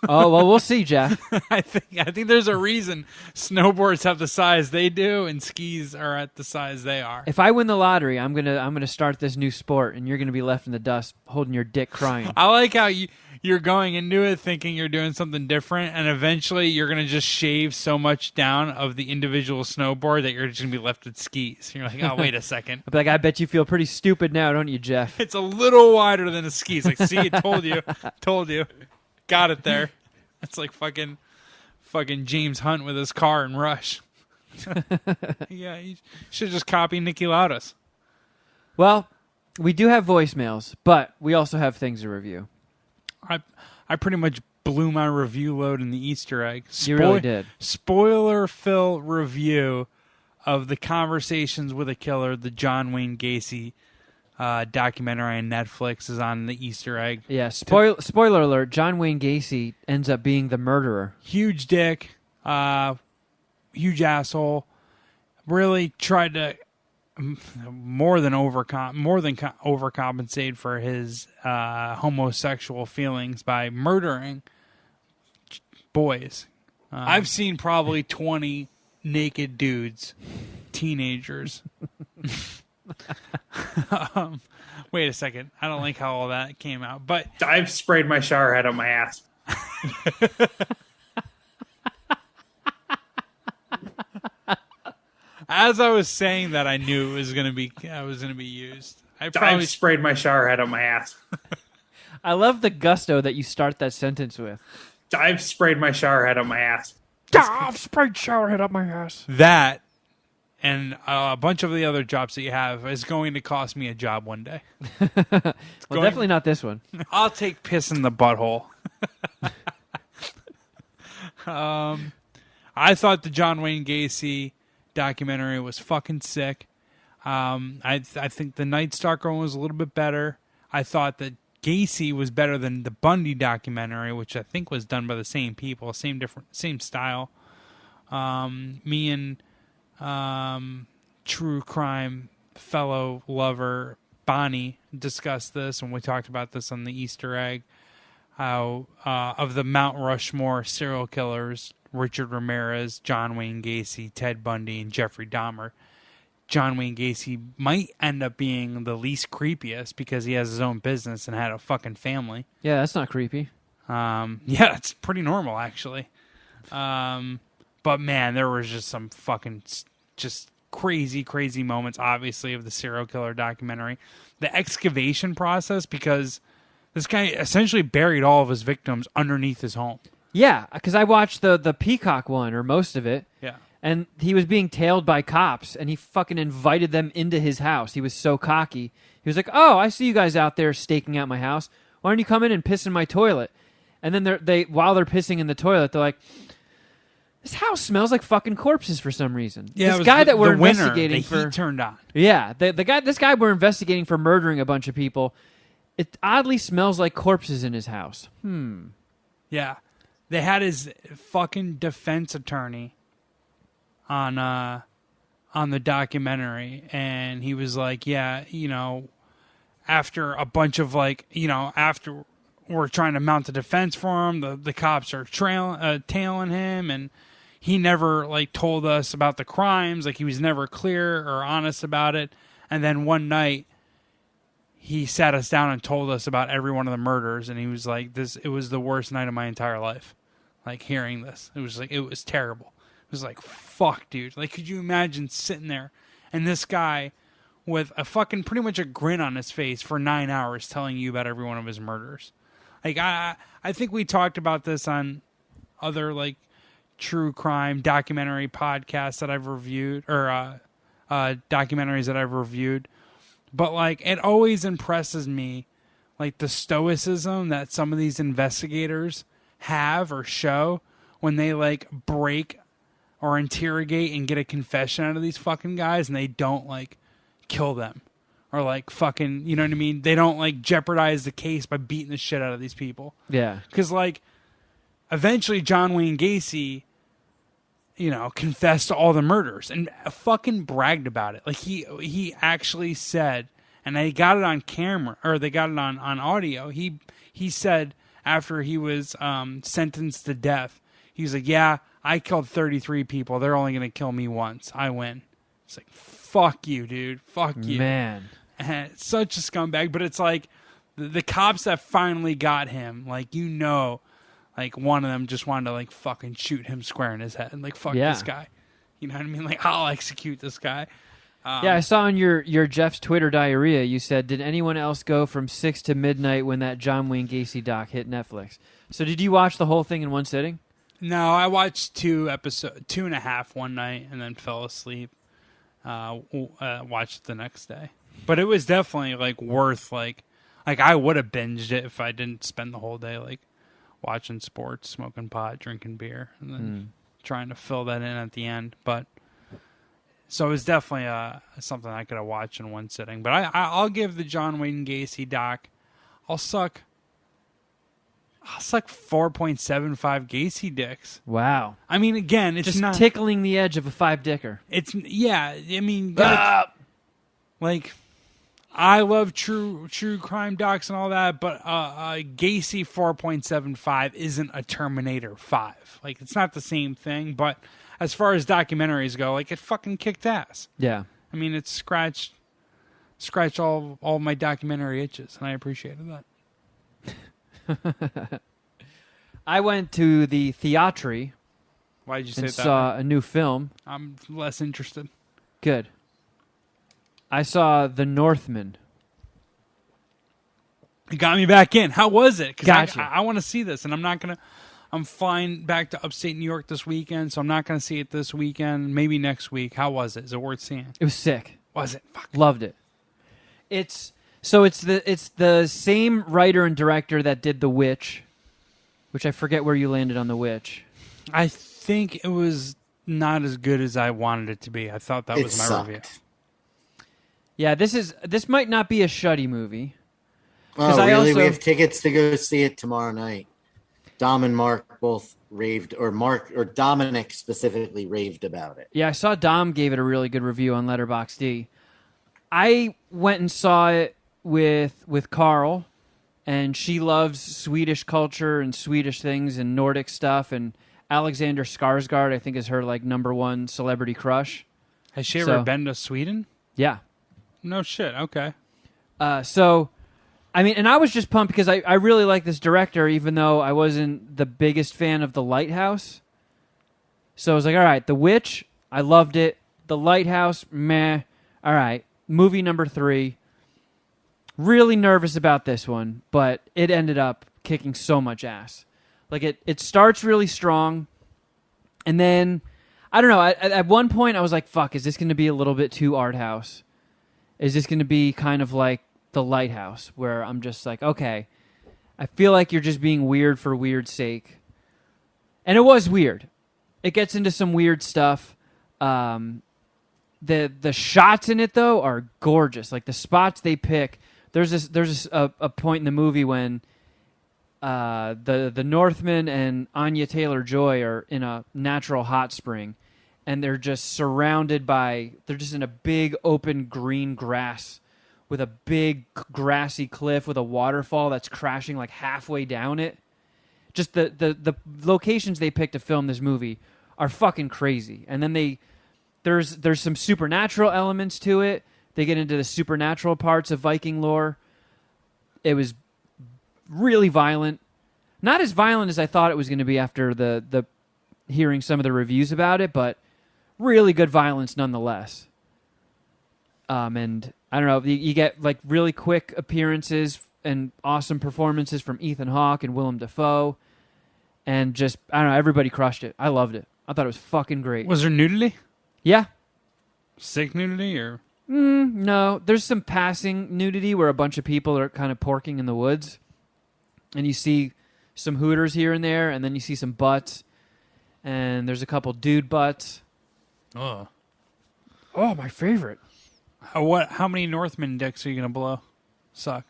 Oh, well, we'll see, Jeff. I think there's a reason snowboards have the size they do and skis are at the size they are. If I win the lottery, I'm gonna start this new sport, and you're gonna be left in the dust holding your dick crying. I like how you're going into it thinking you're doing something different, and eventually you're going to just shave so much down of the individual snowboard that you're just going to be left with skis. You're like, oh, wait a second. I'll be like, I bet you feel pretty stupid now, don't you, Jeff? It's a little wider than a ski. It's like, see, I told you. Got it there. It's like fucking James Hunt with his car in Rush. Yeah, you should just copy Niki Lauda's. Well, we do have voicemails, but we also have things to review. I pretty much blew my review load in the Easter egg. You really did. Spoiler-filled review of The Conversations with a Killer, the John Wayne Gacy documentary on Netflix is on the Easter egg. Yeah, spoiler alert, John Wayne Gacy ends up being the murderer. Huge dick, huge asshole. Really tried to more than overcompensate for his homosexual feelings by murdering boys. I've seen probably 20 naked dudes, teenagers. Wait a second. I don't like how all that came out, but I've sprayed my shower head on my ass. As I was saying that, I knew I was going to be used. I've sprayed my shower head on my ass. I love the gusto that you start that sentence with. I've sprayed my shower head on my ass. I've sprayed shower head up my ass. That and a bunch of the other jobs that you have is going to cost me a job one day. Well, definitely not this one. I'll take piss in the butthole. I thought the John Wayne Gacy documentary was fucking sick. I think the Night Stalker one was a little bit better. I thought that Gacy was better than the Bundy documentary, which I think was done by the same people, same style. Me and true crime fellow lover Bonnie discussed this, and we talked about this on the Easter egg. How of the Mount Rushmore serial killers, Richard Ramirez, John Wayne Gacy, Ted Bundy, and Jeffrey Dahmer, John Wayne Gacy might end up being the least creepiest because he has his own business and had a fucking family. Yeah, that's not creepy. Yeah, it's pretty normal, actually. But man, there was just some fucking just crazy moments, obviously, of the serial killer documentary. The excavation process, because this guy essentially buried all of his victims underneath his home. Yeah, because I watched the Peacock one, or most of it. Yeah. And he was being tailed by cops, and he fucking invited them into his house. He was so cocky. He was like, "Oh, I see you guys out there staking out my house. Why don't you come in and piss in my toilet?" And then while they're pissing in the toilet, they're like, "This house smells like fucking corpses for some reason." Yeah, this guy that we're winter, investigating the heat turned on. Yeah, this guy we're investigating for murdering a bunch of people. It oddly smells like corpses in his house. Yeah. They had his fucking defense attorney on the documentary, and he was like, yeah, after a bunch of after we're trying to mount the defense for him, the cops are tailing him, and he never told us about the crimes. He was never clear or honest about it. And then one night he sat us down and told us about every one of the murders, and he was like, it was the worst night of my entire life. Hearing this, it was terrible. It was like, fuck, dude. Could you imagine sitting there and this guy with a fucking pretty much a grin on his face for 9 hours telling you about every one of his murders? Like I think we talked about this on other like true crime documentary podcasts that I've reviewed, or documentaries that I've reviewed. But like, it always impresses me, like the stoicism that some of these investigators have or show when they like break or interrogate and get a confession out of these fucking guys, and they don't like kill them or like fucking, you know what I mean? They don't like jeopardize the case by beating the shit out of these people. Yeah. Because like, eventually John Wayne Gacy, you know, confessed to all the murders and fucking bragged about it. Like he actually said, and they got it on camera, or they got it on audio. He said after he was sentenced to death, he was like, yeah, I killed 33 people. They're only going to kill me once. I win. It's like, fuck you, dude. Fuck you. Man. And it's such a scumbag. But it's like the cops that finally got him, like, you know, like one of them just wanted to like fucking shoot him square in his head and like, fuck this guy. You know what I mean? Like, I'll execute this guy. Yeah, I saw on your Jeff's Twitter diarrhea, you said, did anyone else go from 6 to midnight when that John Wayne Gacy doc hit Netflix? So did you watch the whole thing in one sitting? No, I watched 2.5 one night and then fell asleep. Watched it the next day. But it was definitely like worth like I would have binged it if I didn't spend the whole day like watching sports, smoking pot, drinking beer, and then trying to fill that in at the end. But so it was definitely something I could have watched in one sitting. But I'll give the John Wayne Gacy doc. I'll suck 4.75 Gacy dicks. Wow. I mean, again, it's just not tickling the edge of a 5-dicker. It's I mean, like, I love true crime docs and all that, but Gacy 4.75 isn't a Terminator 5. Like, it's not the same thing. But as far as documentaries go, like, it fucking kicked ass. Yeah. I mean, it scratched all my documentary itches, and I appreciated that. I went to the theatre. Why did you say and that? Saw a new film. I'm less interested. Good. I saw The Northman. It got me back in. How was it? Because Gotcha. I want to see this, and I'm flying back to upstate New York this weekend, so I'm not gonna see it this weekend. Maybe next week. How was it? Is it worth seeing? It was sick. Was it? Fuck. Loved it. It's the same writer and director that did The Witch, which I forget where you landed on The Witch. I think it was not as good as I wanted it to be. I thought that was my review. Yeah, this might not be a Shuddy movie. Oh, really? We have tickets to go see it tomorrow night. Dom and Mark both raved, or Dominic specifically raved about it. Yeah, I saw Dom gave it a really good review on Letterboxd. I went and saw it with Carl, and she loves Swedish culture and Swedish things and Nordic stuff, and Alexander Skarsgård, I think, is her like #1 celebrity crush. Has she ever been to Sweden? Yeah. No shit. Okay. So, I mean, and I was just pumped because I really like this director, even though I wasn't the biggest fan of The Lighthouse. So I was like, all right, The Witch, I loved it. The Lighthouse, meh. All right, movie number 3. Really nervous about this one, but it ended up kicking so much ass. Like, it starts really strong, and then, I don't know, at one point I was like, fuck, is this going to be a little bit too art house? Is this going to be kind of like The Lighthouse, where I'm just like, okay, I feel like you're just being weird for weird's sake. And it was weird. It gets into some weird stuff. The shots in it, though, are gorgeous. Like, the spots they pick. There's a point in the movie when the Northman and Anya Taylor-Joy are in a natural hot spring, and they're just they're just in a big open green grass with a big grassy cliff with a waterfall that's crashing like halfway down it. Just the locations they picked to film this movie are fucking crazy. And then there's some supernatural elements to it. They get into the supernatural parts of Viking lore. It was really violent. Not as violent as I thought it was going to be after the hearing some of the reviews about it, but really good violence nonetheless. And I don't know, you get like really quick appearances and awesome performances from Ethan Hawke and Willem Dafoe. And just, I don't know, everybody crushed it. I loved it. I thought it was fucking great. Was there nudity? Yeah. Sick nudity or? No. There's some passing nudity where a bunch of people are kind of porking in the woods. And you see some hooters here and there, and then you see some butts. And there's a couple dude butts. Oh, my favorite. How many Northman dicks are you going to blow? Suck.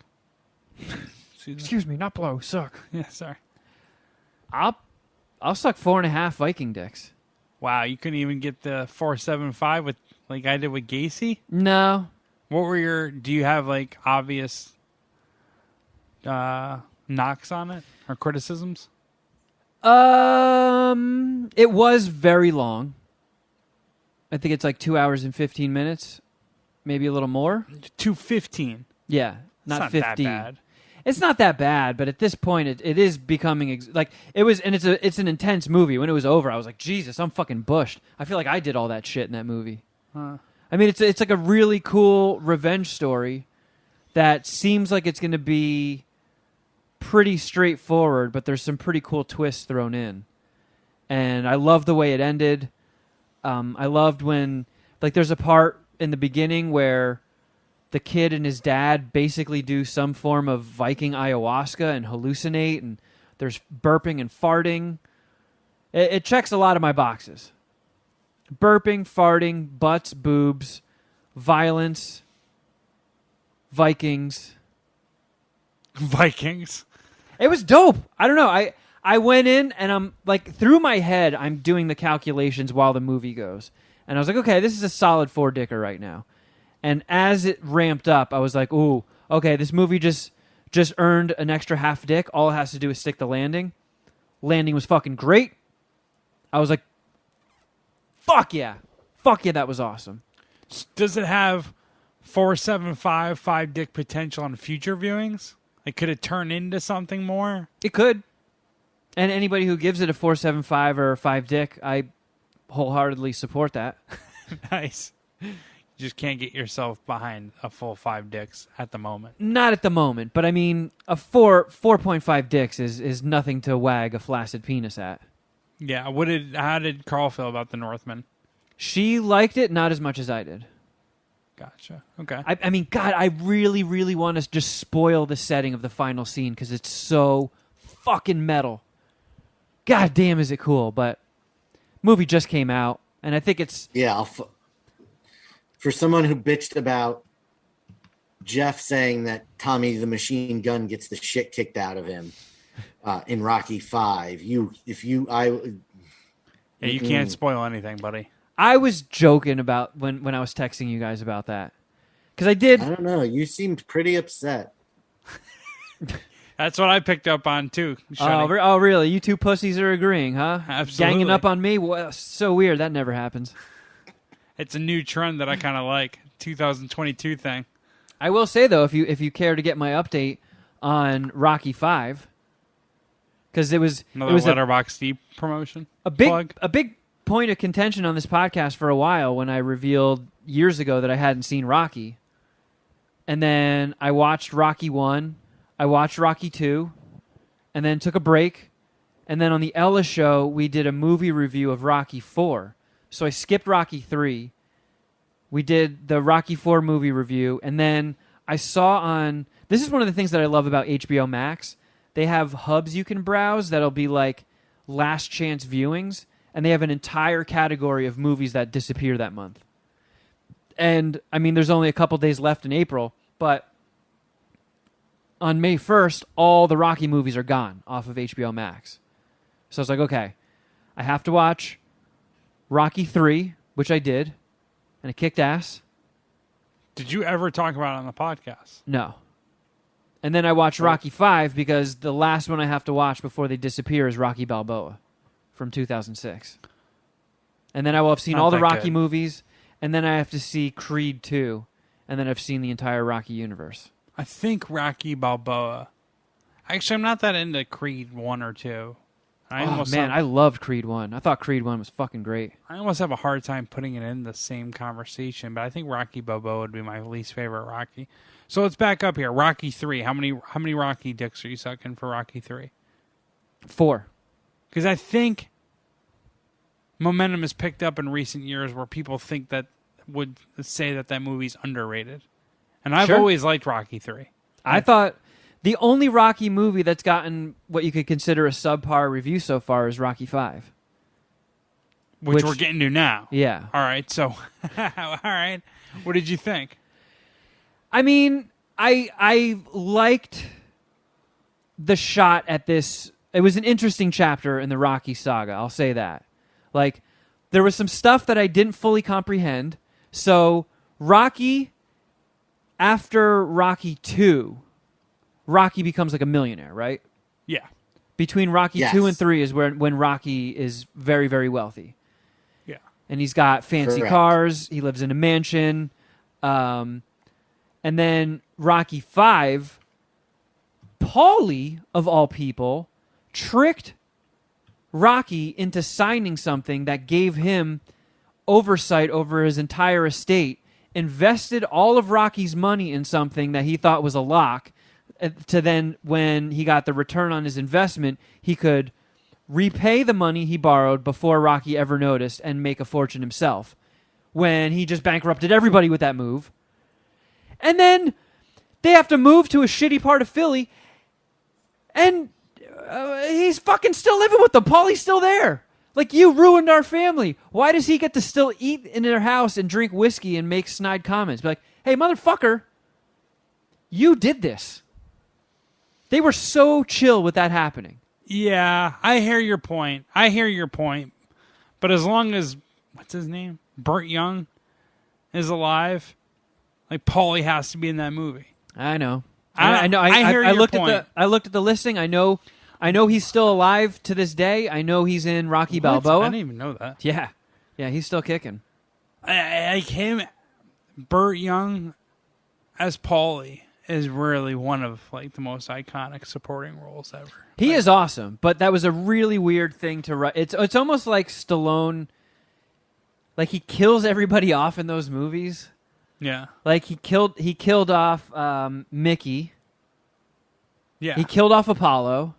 Excuse me, not blow, suck. Yeah, sorry. I'll suck 4.5 Viking dicks. Wow, you couldn't even get the 4.75 with like I did with Gacy? No. What were do you have like obvious knocks on it or criticisms? It was very long. I think it's like 2 hours and 15 minutes, maybe a little more. 2:15. Yeah, not 15. That bad. It's not that bad, but at this point, it is becoming like it was, and it's an intense movie. When it was over, I was like, Jesus, I'm fucking bushed. I feel like I did all that shit in that movie. Huh. I mean, it's like a really cool revenge story that seems like it's going to be pretty straightforward, but there's some pretty cool twists thrown in. And I love the way it ended. I loved when, like, there's a part in the beginning where the kid and his dad basically do some form of Viking ayahuasca and hallucinate, and there's burping and farting. It checks a lot of my boxes. Burping, farting, butts, boobs, violence, Vikings. Vikings. It was dope. I don't know. I went in and I'm like, through my head, I'm doing the calculations while the movie goes. And I was like, okay, this is a solid 4-dicker right now. And as it ramped up, I was like, ooh, okay, this movie just earned an extra half dick. All it has to do is stick the landing. Landing was fucking great. I was like, fuck yeah. Fuck yeah, that was awesome. Does it have 4.75 5-dick potential on future viewings? Like, could it turn into something more? It could. And anybody who gives it a 4.75 or a 5-dick, I wholeheartedly support that. Nice. You just can't get yourself behind a full 5 dicks at the moment. Not at the moment, but I mean, a 4.5 dicks is nothing to wag a flaccid penis at. Yeah, how did Carl feel about the Northman? She liked it, not as much as I did. Gotcha. Okay. I mean, God, I really, really want to just spoil the setting of the final scene because it's so fucking metal. God damn, is it cool? But movie just came out, and I think it's... Yeah, for someone who bitched about Jeff saying that Tommy the Machine Gun gets the shit kicked out of him in Rocky V, you can't spoil anything, buddy. I was joking about when I was texting you guys about that. Because I did... I don't know. You seemed pretty upset. That's what I picked up on, too. Shuddy. Oh, really? You two pussies are agreeing, huh? Absolutely. Ganging up on me? Well, so weird. That never happens. It's a new trend that I kind of like. 2022 thing. I will say, though, if you care to get my update on Rocky V, because it was Letterboxd promotion. A big point of contention on this podcast for a while when I revealed years ago that I hadn't seen Rocky. And then I watched Rocky 1, I watched Rocky 2, and then took a break. And then on the Ella show, we did a movie review of Rocky 4. So I skipped Rocky 3. We did the Rocky 4 movie review. And then I saw on... This is one of the things that I love about HBO Max. They have hubs you can browse that'll be like last chance viewings. And they have an entire category of movies that disappear that month. And, I mean, there's only a couple days left in April, but on May 1st, all the Rocky movies are gone off of HBO Max. So I was like, okay, I have to watch Rocky 3, which I did, and it kicked ass. Did you ever talk about it on the podcast? No. And then I watched Rocky 5 because the last one I have to watch before they disappear is Rocky Balboa from 2006. And then I will have seen all the Rocky movies, and then I have to see Creed 2, and then I've seen the entire Rocky universe. I think Rocky Balboa. Actually, I'm not that into Creed 1 or 2. I loved Creed 1. I thought Creed 1 was fucking great. I almost have a hard time putting it in the same conversation, but I think Rocky Balboa would be my least favorite Rocky. So let's back up here. Rocky 3. How many Rocky dicks are you sucking for Rocky 3? 4. Because I think momentum has picked up in recent years where people think that would say that movie's underrated. And I've always liked Rocky 3. I thought the only Rocky movie that's gotten what you could consider a subpar review so far is Rocky 5. Which we're getting to now. Yeah. All right, so, all right. What did you think? I mean, I liked the shot at this. It was an interesting chapter in the Rocky saga, I'll say that. Like, there was some stuff that I didn't fully comprehend. So, Rocky, after Rocky 2, Rocky becomes like a millionaire, right? Yeah. Between Rocky 2 and 3 is when Rocky is very, very wealthy. Yeah. And he's got fancy cars. He lives in a mansion. And then Rocky 5, Paulie, of all people, tricked Rocky into signing something that gave him oversight over his entire estate, invested all of Rocky's money in something that he thought was a lock, to then, when he got the return on his investment, he could repay the money he borrowed before Rocky ever noticed and make a fortune himself, when he just bankrupted everybody with that move. And then they have to move to a shitty part of Philly, and he's fucking still living with them. Paulie's still there. Like, you ruined our family. Why does he get to still eat in their house and drink whiskey and make snide comments? Be like, hey, motherfucker, you did this. They were so chill with that happening. Yeah, I hear your point. But as long as, what's his name? Burt Young is alive, like, Paulie has to be in that movie. I know. I know. I hear your point. I looked at the listing. I know he's still alive to this day. I know he's in Rocky Balboa. I didn't even know that. Yeah, he's still kicking. Like him, Burt Young as Paulie is really one of, like, the most iconic supporting roles ever. He is awesome, but that was a really weird thing to write. It's almost like Stallone, like, he kills everybody off in those movies. Yeah. Like, he killed off Mickey. Yeah. He killed off Apollo.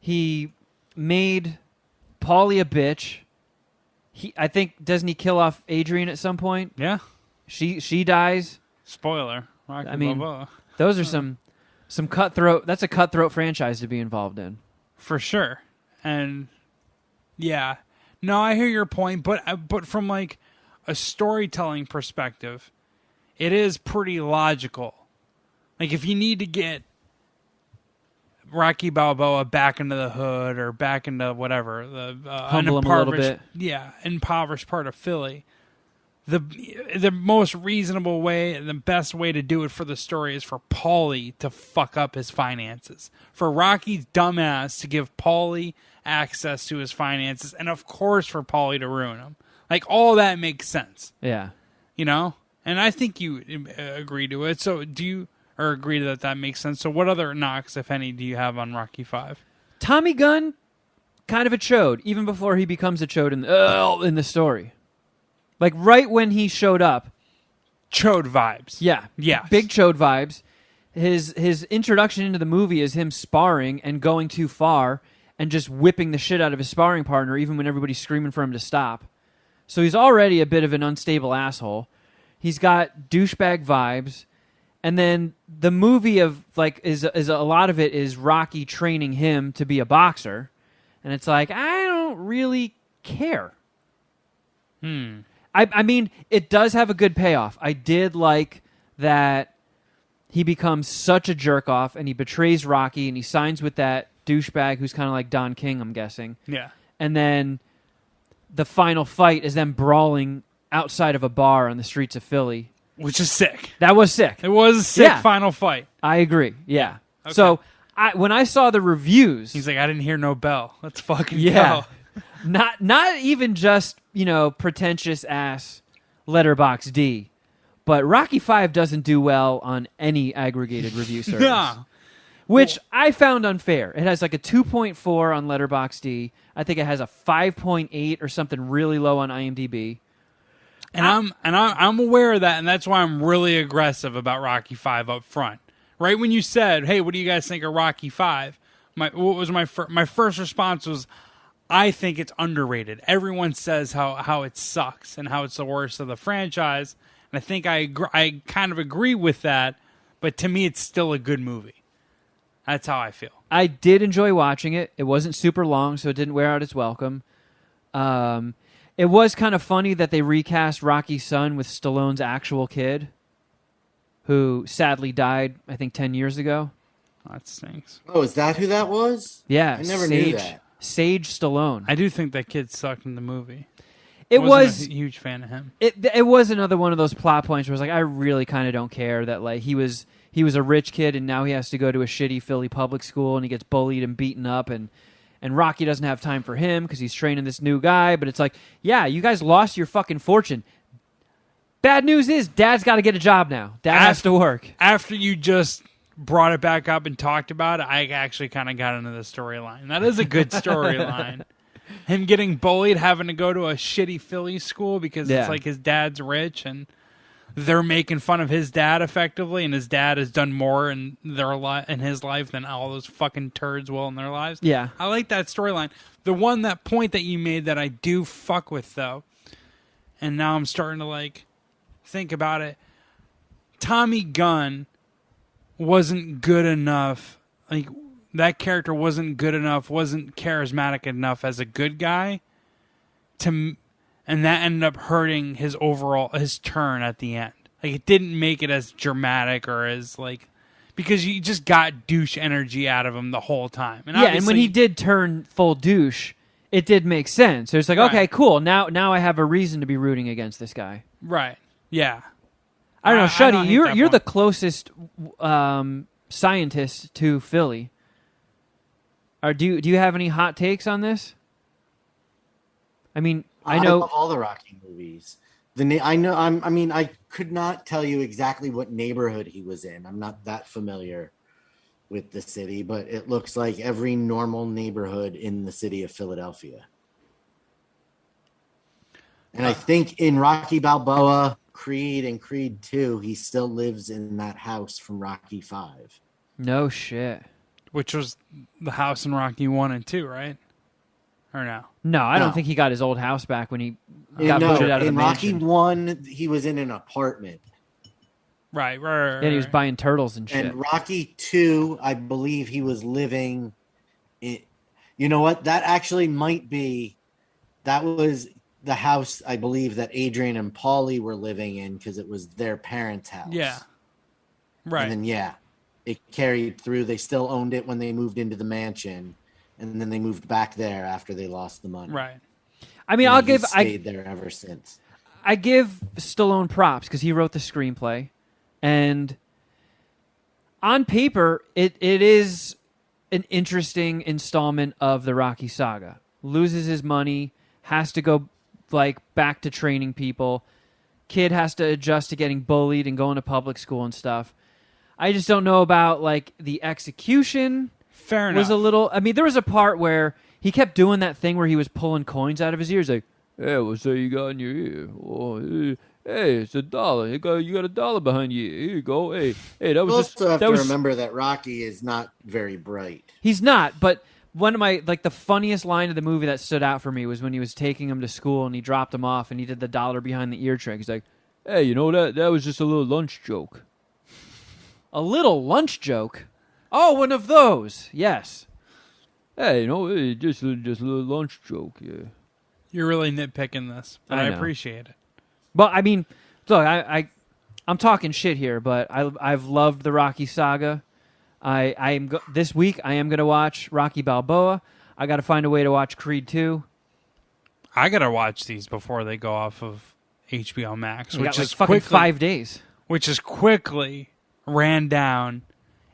He made Paulie a bitch. I think, doesn't he kill off Adrian at some point? Yeah. She dies. Spoiler. Rocky Balboa. Those are some cutthroat. That's a cutthroat franchise to be involved in. For sure. And yeah. No, I hear your point, but from, like, a storytelling perspective, it is pretty logical. Like, if you need to get Rocky Balboa back into the hood or back into whatever, the humble him a little bit. Yeah, impoverished part of Philly, the most reasonable way and the best way to do it for the story is for Paulie to fuck up his finances. For Rocky's dumbass to give Paulie access to his finances, and of course for Paulie to ruin him. Like, all that makes sense. Yeah. You know? And I think you agree to it. So do you, or agree that makes sense? So what other knocks, if any, do you have on Rocky 5? Tommy Gunn, kind of a chode, even before he becomes a chode in the story. Like, right when he showed up. Chode vibes. Yeah. Yes. Big chode vibes. His introduction into the movie is him sparring and going too far and just whipping the shit out of his sparring partner, even when everybody's screaming for him to stop. So he's already a bit of an unstable asshole. He's got douchebag vibes. And then the movie of, like, is a lot of it is Rocky training him to be a boxer. And it's like, I don't really care. I mean, it does have a good payoff. I did like that he becomes such a jerk-off and he betrays Rocky and he signs with that douchebag who's kind of like Don King, I'm guessing. Yeah. And then the final fight is them brawling outside of a bar on the streets of Philly. Which is sick. That was sick. It was a sick final fight. I agree. Yeah. Okay. So when I saw the reviews, he's like, I didn't hear no bell. Let's fucking go. Not Not even just, pretentious ass Letterboxd D, but Rocky 5 doesn't do well on any aggregated review service. No. which I found unfair. It has like a 2.4 on Letterboxd. I think it has a 5.8 or something really low on IMDb. And I'm aware of that, and that's why I'm really aggressive about Rocky 5 up front. Right when you said, "Hey, what do you guys think of Rocky 5?" My first response was, I think it's underrated. Everyone says how it sucks and how it's the worst of the franchise, and I think I kind of agree with that. But to me, it's still a good movie. That's how I feel. I did enjoy watching it. It wasn't super long, so it didn't wear out its welcome. It was kind of funny that they recast Rocky's son with Stallone's actual kid, who sadly died, I think, 10 years ago. That stinks. Oh, is that who that was? Yeah, I never knew that. Sage Stallone. I do think that kid sucked in the movie. I wasn't a huge fan of him. It was another one of those plot points where it's like, I really kind of don't care that like he was a rich kid and now he has to go to a shitty Philly public school and he gets bullied and beaten up and Rocky doesn't have time for him because he's training this new guy. But it's like, yeah, you guys lost your fucking fortune. Bad news is Dad's got to get a job now. Dad has to work. After you just brought it back up and talked about it, I actually kind of got into the storyline. That is a good storyline. Him getting bullied, having to go to a shitty Philly school because it's like his dad's rich and they're making fun of his dad effectively, and his dad has done more in in his life than all those fucking turds will in their lives. Yeah. I like that storyline. That point that you made that I do fuck with though, and now I'm starting to like think about it. Tommy Gunn wasn't good enough. Like, that character wasn't good enough, wasn't charismatic enough as a good guy and that ended up hurting his turn at the end. Like, it didn't make it as dramatic or as like, because you just got douche energy out of him the whole time. And and when he did turn full douche, it did make sense. So it's like, okay, cool. Now I have a reason to be rooting against this guy. Right. Yeah. I don't know, Shuddy, you're the closest scientist to Philly. Do you have any hot takes on this? I mean, I know love all the Rocky movies. I could not tell you exactly what neighborhood he was in. I'm not that familiar with the city, but it looks like every normal neighborhood in the city of Philadelphia. And I think in Rocky Balboa, Creed, and Creed 2, he still lives in that house from Rocky 5. No shit. Which was the house in Rocky 1 and 2, right? Or no? No, I don't think he got his old house back when he got butchered out of the mansion. In Rocky 1, he was in an apartment. Right. And he was buying turtles and shit. And Rocky 2, I believe he was living in... You know what? That actually might be... That was the house, I believe, that Adrian and Paulie were living in because it was their parents' house. Yeah. Right. And then, it carried through. They still owned it when they moved into the mansion, and then they moved back there after they lost the money. Right. I mean, stayed there ever since. I give Stallone props because he wrote the screenplay, and on paper, it is an interesting installment of the Rocky saga. Loses his money, has to go like back to training people. Kid has to adjust to getting bullied and going to public school and stuff. I just don't know about like the execution. Fair enough. Was a little. I mean, there was a part where he kept doing that thing where he was pulling coins out of his ears, like, "Hey, what's that you got in your ear? Oh, hey, it's $1. You got $1 behind you. Here you go. Hey, that was just." Also have to remember that Rocky is not very bright. He's not, but one of my the funniest line of the movie that stood out for me was when he was taking him to school and he dropped him off and he did the $1 behind the ear trick. He's like, "Hey, you know that was just a little lunch joke." A little lunch joke? Oh, one of those. Yes. Hey, just a little lunch joke. Yeah. You're really nitpicking this, but I appreciate it. But I mean, look, I'm talking shit here, but I've loved the Rocky saga. This week I am going to watch Rocky Balboa. I got to find a way to watch Creed 2. I got to watch these before they go off of HBO Max, which is fucking 5 days. Which is quickly ran down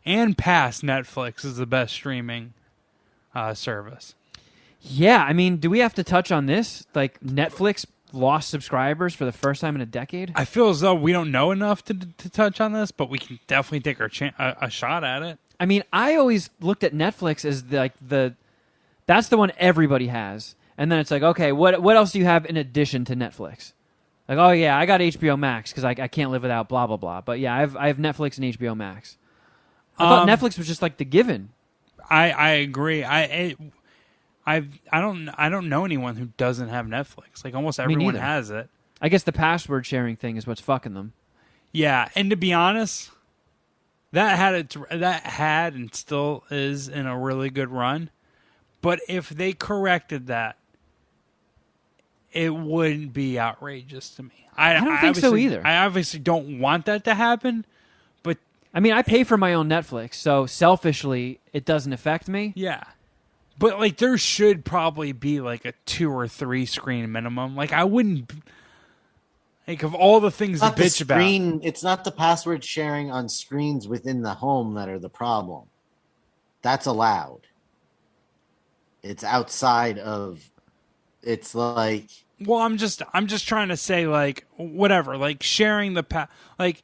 and past Netflix as the best streaming service. Yeah, I mean, do we have to touch on this? Like, Netflix lost subscribers for the first time in a decade? I feel as though we don't know enough to touch on this, but we can definitely take a shot at it. I mean, I always looked at Netflix as that's the one everybody has. And then it's like, okay, what else do you have in addition to Netflix? Like, oh yeah, I got HBO Max because I can't live without blah blah blah. But yeah, I have Netflix and HBO Max. I thought Netflix was just like the given. I agree. I don't know anyone who doesn't have Netflix. Like almost everyone has it. I guess the password sharing thing is what's fucking them. Yeah, and to be honest, that had and still is in a really good run. But if they corrected that, it wouldn't be outrageous to me. I don't think so either. I obviously don't want that to happen, but I mean, I pay for my own Netflix, so selfishly, it doesn't affect me. yeah. But like, there should probably be like a 2 or 3 screen minimum. Like, I wouldn't. Like, of all the things to bitch about, it's not the password sharing on screens within the home that are the problem. That's allowed. It's outside of. It's like. Well, I'm just trying to say, like, whatever, like sharing like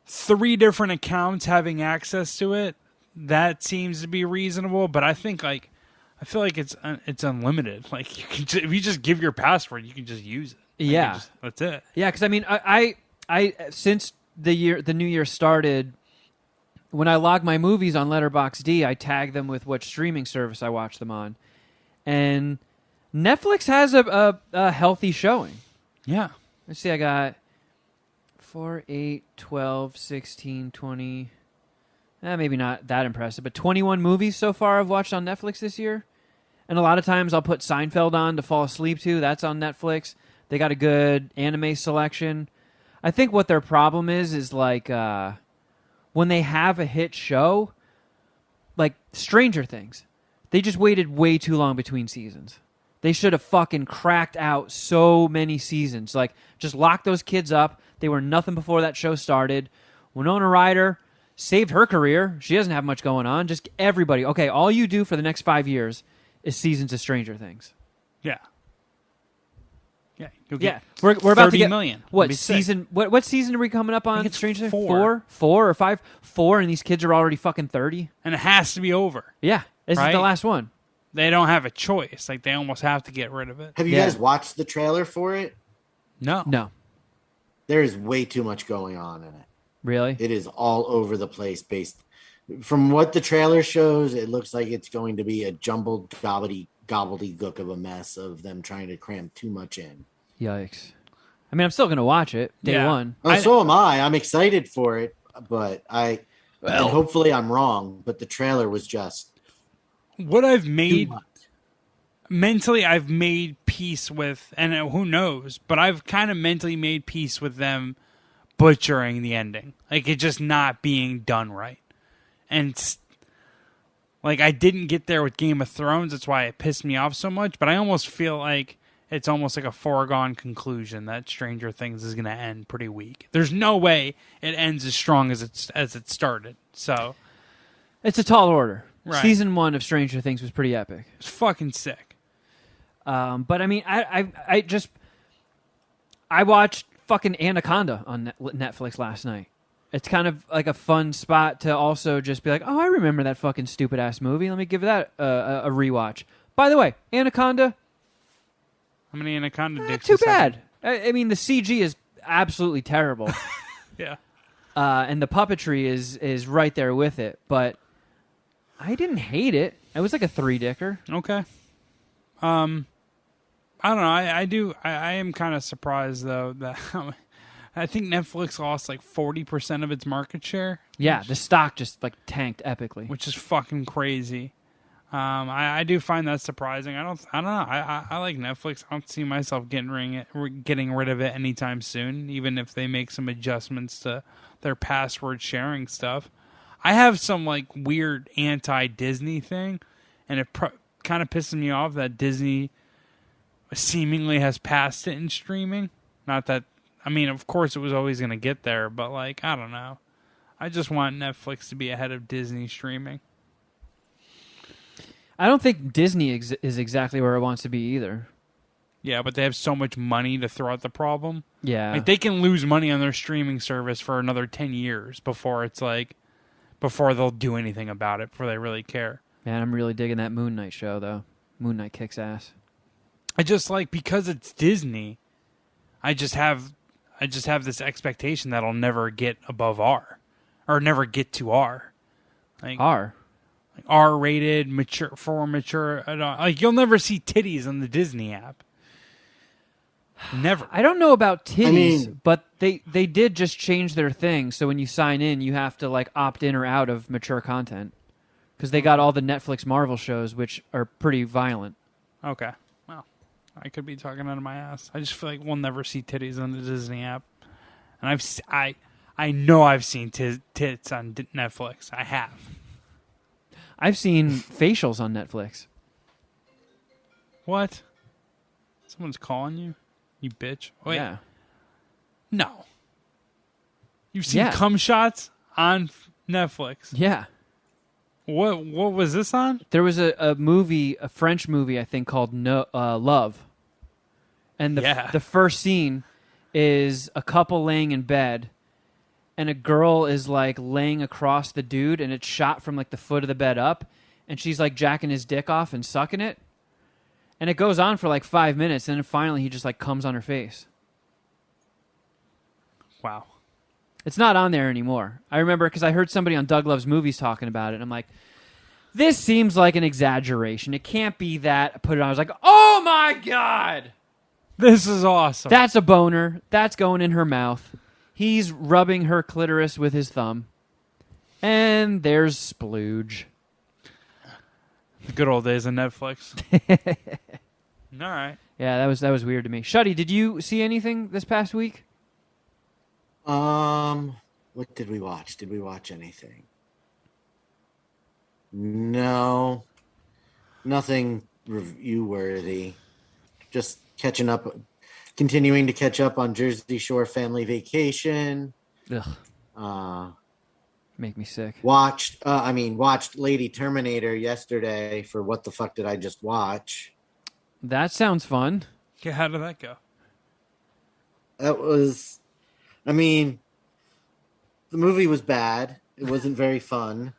3 different accounts having access to it, that seems to be reasonable. But I think I feel like it's unlimited. Like, you can if you just give your password, you can just use it. Like, Yeah, that's it. Yeah, because I mean, I since the new year started, when I log my movies on Letterboxd, I tag them with what streaming service I watch them on, and Netflix has a healthy showing. Yeah. Let's see, I got 4, 8, 12, 16, 20. Maybe not that impressive, but 21 movies so far I've watched on Netflix this year. And a lot of times I'll put Seinfeld on to fall asleep to. That's on Netflix. They got a good anime selection. I think what their problem is like when they have a hit show, like Stranger Things, they just waited way too long between seasons. They should have fucking cracked out so many seasons. Like, just lock those kids up. They were nothing before that show started. Winona Ryder saved her career. She doesn't have much going on. Just everybody. Okay, all you do for the next 5 years is seasons of Stranger Things. Yeah. Yeah. You'll get We're about to 30 get million. What season? What season are we coming up on? it's Stranger Things? 4. 4 or 5? 4, and these kids are already fucking 30. And it has to be over. Yeah, this is Right? the last one. They don't have a choice. Like, they almost have to get rid of it. Have you guys watched the trailer for it? No, There is way too much going on in it. really. It is all over the place. Based from what the trailer shows, it looks like it's going to be a jumbled gobbledygook of a mess of them trying to cram too much in. Yikes. I mean, I'm still gonna watch it day one. So am I. I'm excited for it, but and hopefully I'm wrong. But the trailer was just What I've too made much. mentally, I've made peace with, and who knows, but I've kind of mentally made peace with them butchering the ending, like it just not being done right. And like, I didn't get there with Game of Thrones, that's why it pissed me off so much. But I almost feel like it's almost like a foregone conclusion that Stranger Things is going to end pretty weak. There's no way it ends as strong as it started. So It's a tall order. Right. Season 1 of Stranger Things was pretty epic. it's fucking sick. But I mean, I watched fucking Anaconda on Netflix last night. It's kind of like a fun spot to also just be like, oh, I remember that fucking stupid ass movie. Let me give that a rewatch. By the way, Anaconda. How many Anaconda dicks? Too a second? bad. I mean, the CG is absolutely terrible. Yeah. And the puppetry is right there with it. But I didn't hate it. It was like a 3-dicker. Okay. I don't know. I am kind of surprised though that I think Netflix lost like 40% of its market share. Yeah, the stock just like tanked epically. Which is fucking crazy. I do find that surprising. I don't know. I like Netflix. I don't see myself getting rid of it anytime soon, even if they make some adjustments to their password sharing stuff. I have some like weird anti-Disney thing, and it kind of pisses me off that Disney seemingly has passed it in streaming. Not that, I mean, of course it was always going to get there, but like, I don't know. I just want Netflix to be ahead of Disney streaming. I don't think Disney is exactly where it wants to be either. Yeah, but they have so much money to throw at the problem. Yeah. Like, they can lose money on their streaming service for another 10 years before it's like before they'll do anything about it, before they really care. Man, I'm really digging that Moon Knight show, though. Moon Knight kicks ass. I just like, because it's Disney, I just have this expectation that I'll never get above R, or never get to R. Like R. Like R-rated, mature. Like you'll never see titties on the Disney app. Never. I don't know about titties, but they did just change their thing. So when you sign in, you have to like opt in or out of mature content because they got all the Netflix Marvel shows, which are pretty violent. Okay. Well, I could be talking out of my ass. I just feel like we'll never see titties on the Disney app. And I know I've seen tits on Netflix. I have. I've seen facials on Netflix. What? Someone's calling you? You bitch. Wait. Yeah. No. You've seen cum shots on Netflix? Yeah. What was this on? There was a movie, a French movie, I think, called Love. And the first scene is a couple laying in bed, and a girl is like laying across the dude, and it's shot from like the foot of the bed up, and she's like jacking his dick off and sucking it. And it goes on for like 5 minutes, and then finally he just like comes on her face. Wow. It's not on there anymore. I remember because I heard somebody on Doug Loves Movies talking about it, and I'm like, this seems like an exaggeration. It can't be that. I put it on. I was like, oh my God. This is awesome. That's a boner. That's going in her mouth. He's rubbing her clitoris with his thumb. And there's splooge. The good old days of Netflix. All right. Yeah, that was weird to me. Shuddy, did you see anything this past week? What did we watch? Did we watch anything? No. Nothing review worthy. Just catching up, continuing to catch up on Jersey Shore Family Vacation. Ugh. Make me sick. Watched Lady Terminator yesterday for What the Fuck Did I Just Watch? That sounds fun. Yeah, how did that go? That was, the movie was bad. It wasn't very fun.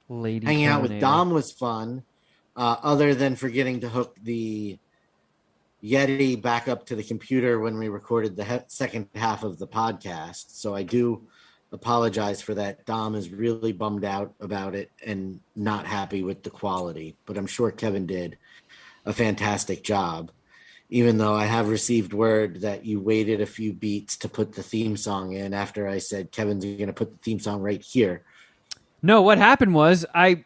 Lady Hanging out with Terminator. Dom was fun, other than forgetting to hook the Yeti back up to the computer when we recorded the second half of the podcast. So I do apologize for that. Dom is really bummed out about it and not happy with the quality, but I'm sure Kevin did a fantastic job, even though I have received word that you waited a few beats to put the theme song in after I said Kevin's going to put the theme song right here. No, what happened was I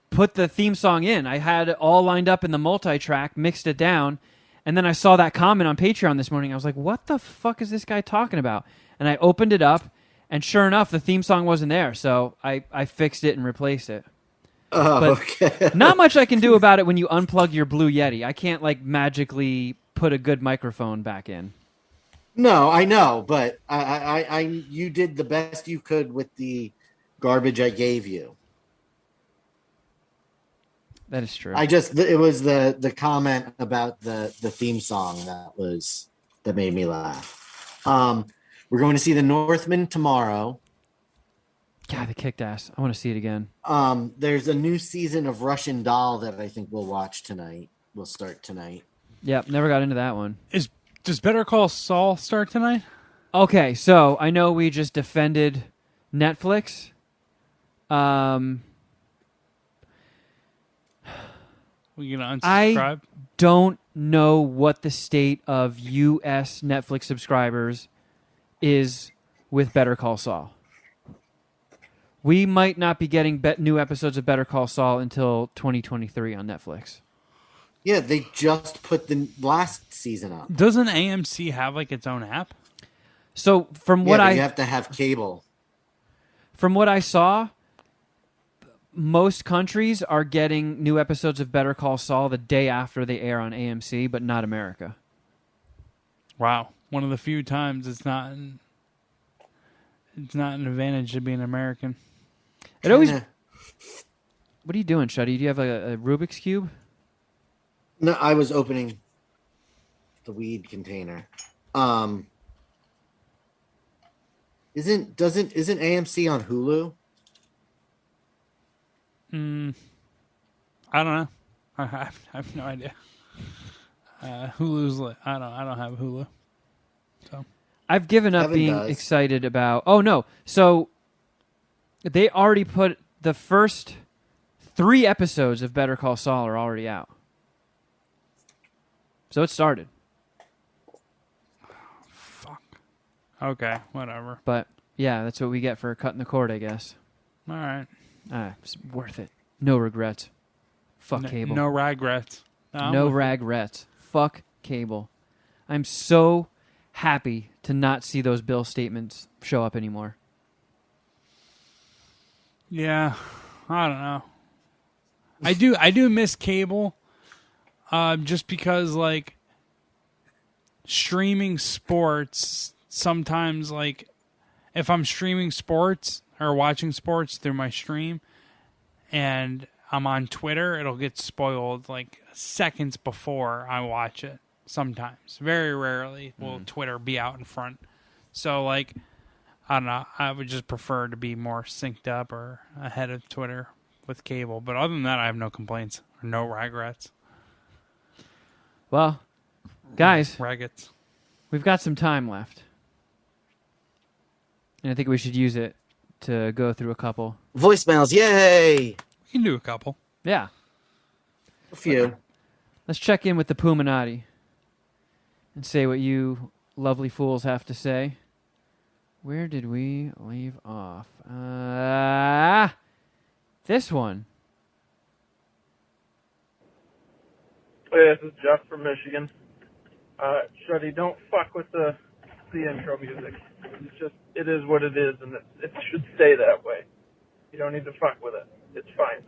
put the theme song in. I had it all lined up in the multi-track, mixed it down, and then I saw that comment on Patreon this morning. I was like, what the fuck is this guy talking about? And I opened it up, and sure enough, the theme song wasn't there, so I fixed it and replaced it. Oh, but okay. Not much I can do about it when you unplug your Blue Yeti. I can't, like, magically put a good microphone back in. No, I know, but you did the best you could with the garbage I gave you. That is true. It was the comment about the theme song that made me laugh. We're going to see the Northman tomorrow. God, they kicked ass. I want to see it again. There's a new season of Russian Doll that I think we'll watch tonight. We'll start tonight. Yep, never got into that one. Does Better Call Saul start tonight? Okay, so I know we just defended Netflix. We gonna unsubscribe? I don't know what the state of U.S. Netflix subscribers is with Better Call Saul. We might not be getting new episodes of Better Call Saul until 2023 on Netflix. Yeah, they just put the last season up. Doesn't AMC have like its own app? So from what you have to have cable. From what I saw, most countries are getting new episodes of Better Call Saul the day after they air on AMC, but not America. Wow, one of the few times it's not an advantage to being American. It always. What are you doing, Shuddy? Do you have a Rubik's Cube? No, I was opening the weed container. Isn't AMC on Hulu? I don't know. I have no idea. Hulu's I don't have Hulu. So I've given up Kevin being does. excited about. Oh no! So they already put the first 3 episodes of Better Call Saul are already out. So it started. fuck. Okay, whatever. But yeah, that's what we get for cutting the cord, I guess. All right. It's worth it. No regrets. Fuck cable. No regrets. No regrets. Fuck cable. I'm so happy to not see those bill statements show up anymore. Yeah, I don't know. I do miss cable, just because like streaming sports sometimes, like if I'm streaming sports or watching sports through my stream and I'm on Twitter, it'll get spoiled like seconds before I watch it. Sometimes, very rarely will Twitter be out in front. So like, I don't know. I would just prefer to be more synced up or ahead of Twitter with cable. But other than that, I have no complaints or no regrets. Well, guys, Regrets. we've got some time left. And I think we should use it to go through a couple. Voicemails, yay! We can do a couple. Yeah. A few. Let's check in with the Puminati and say what you lovely fools have to say. Where did we leave off? This one. Hey, this is Jeff from Michigan. Shuddy, don't fuck with the intro music. It is what it is, and it should stay that way. You don't need to fuck with it. It's fine.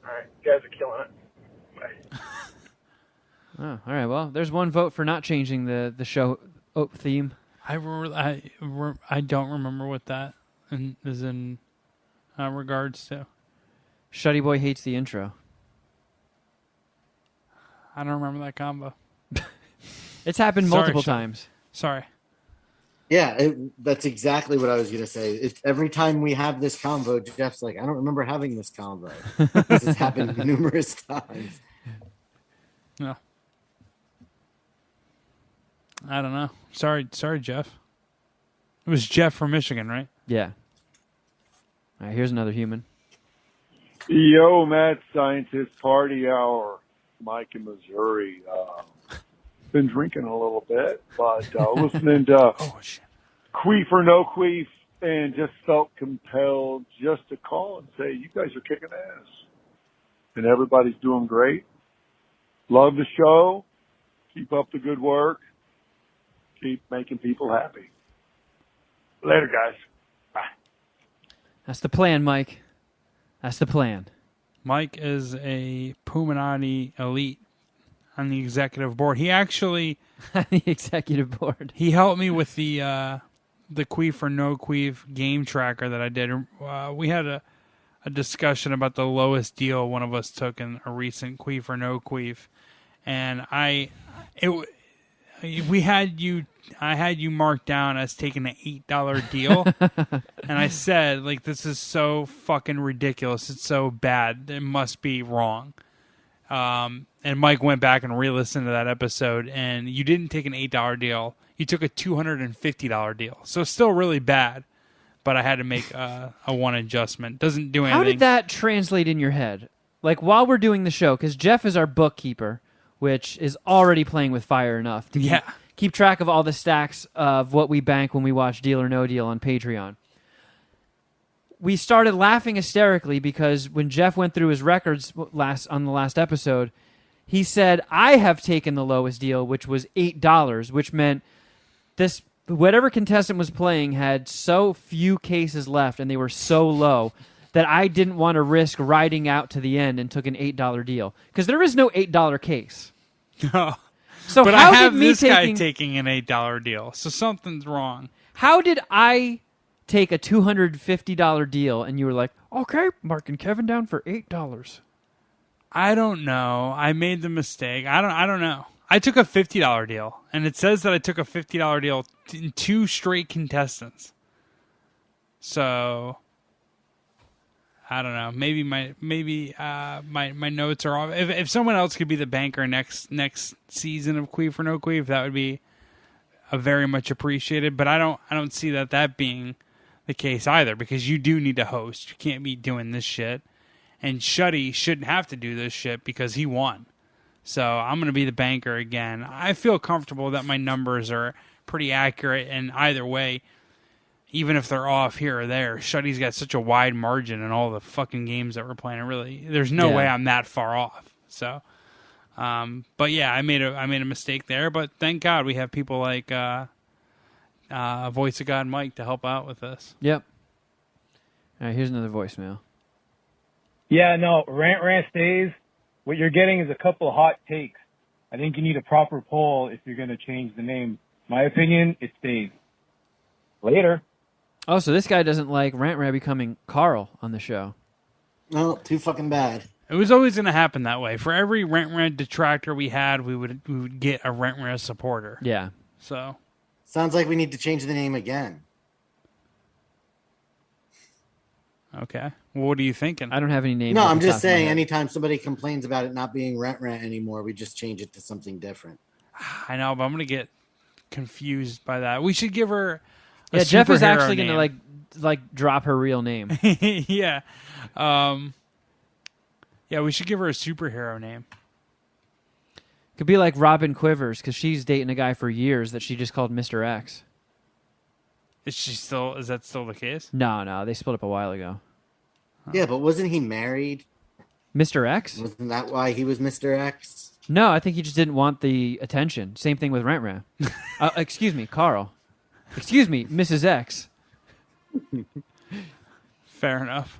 All right, you guys are killing it. Bye. Oh, all right. Well, there's one vote for not changing the show theme. I don't remember what that is in regards to. Shuddy Boy hates the intro. I don't remember that combo. It's happened Sorry, multiple Shuddy. times. Sorry. Yeah, that's exactly what I was going to say. Every time we have this combo, Jeff's like, I don't remember having this combo. This has happened numerous times. No. I don't know. Sorry, Jeff. It was Jeff from Michigan, right? Yeah. All right, here's another human. Yo, Mad Scientist Party Hour. Mike in Missouri. Been drinking a little bit, but listening to Queef or No Queef, and just felt compelled just to call and say, you guys are kicking ass. And everybody's doing great. Love the show. Keep up the good work. Keep making people happy. Later, guys. Bye. That's the plan, Mike. That's the plan. Mike is a Puminati elite on the executive board. He actually the executive board. He helped me with the Queef or No Queef game tracker that I did. We had a discussion about the lowest deal one of us took in a recent Queef or No Queef, and I had you marked down as taking an $8 deal, and I said, like, this is so fucking ridiculous. It's so bad. It must be wrong. And Mike went back and re-listened to that episode, and you didn't take an $8 deal. You took a $250 deal. So it's still really bad, but I had to make a one adjustment. Doesn't do anything. How did that translate in your head? Like, while we're doing the show, because Jeff is our bookkeeper, which is already playing with fire enough to keep track of all the stacks of what we bank when we watch Deal or No Deal on Patreon. We started laughing hysterically because when Jeff went through his records on the last episode, he said, I have taken the lowest deal, which was $8, which meant this whatever contestant was playing had so few cases left and they were so low that I didn't want to risk riding out to the end and took an $8 deal. Because there is no $8 case. No. So but how I have did me this guy taking an $8 deal, so something's wrong. How did I take a $250 deal and you were like, okay, marking Kevin down for $8? I don't know. I made the mistake. I don't know. I took a $50 deal, and it says that I took a $50 deal in 2 straight contestants. So I don't know. Maybe my notes are off. If someone else could be the banker next season of Queef or No Queef, that would be a very much appreciated. But I don't see that being the case either, because you do need to host. You can't be doing this shit. And Shuddy shouldn't have to do this shit because he won. So I'm going to be the banker again. I feel comfortable that my numbers are pretty accurate, and either way, even if they're off here or there, Shuddy's got such a wide margin in all the fucking games that we're playing. There's no way I'm that far off. So, but yeah, I made a mistake there. But thank God we have people like Voice of God Mike to help out with this. Yep. All right, here's another voicemail. Yeah, no, rant stays. What you're getting is a couple of hot takes. I think you need a proper poll if you're going to change the name. My opinion, it stays. Later. Oh, so this guy doesn't like Rant Rant becoming Carl on the show. No, too fucking bad. It was always going to happen that way. For every Rant Rant detractor we had, we would get a Rant Rant supporter. Yeah. So sounds like we need to change the name again. Okay. Well, what are you thinking? I don't have any names. No, I'm just saying anytime somebody complains about it not being Rant Rant anymore, we just change it to something different. I know, but I'm going to get confused by that. We should give her a Jeff is superhero actually going name. to like drop her real name. Yeah. Yeah, we should give her a superhero name. Could be like Robin Quivers, because she's dating a guy for years that she just called Mr. X. Is that still the case? No, they split up a while ago. Yeah, but wasn't he married? Mr. X? Wasn't that why he was Mr. X? No, I think he just didn't want the attention. Same thing with Rant Rant. Excuse me, Carl. Excuse me, Mrs. X. Fair enough.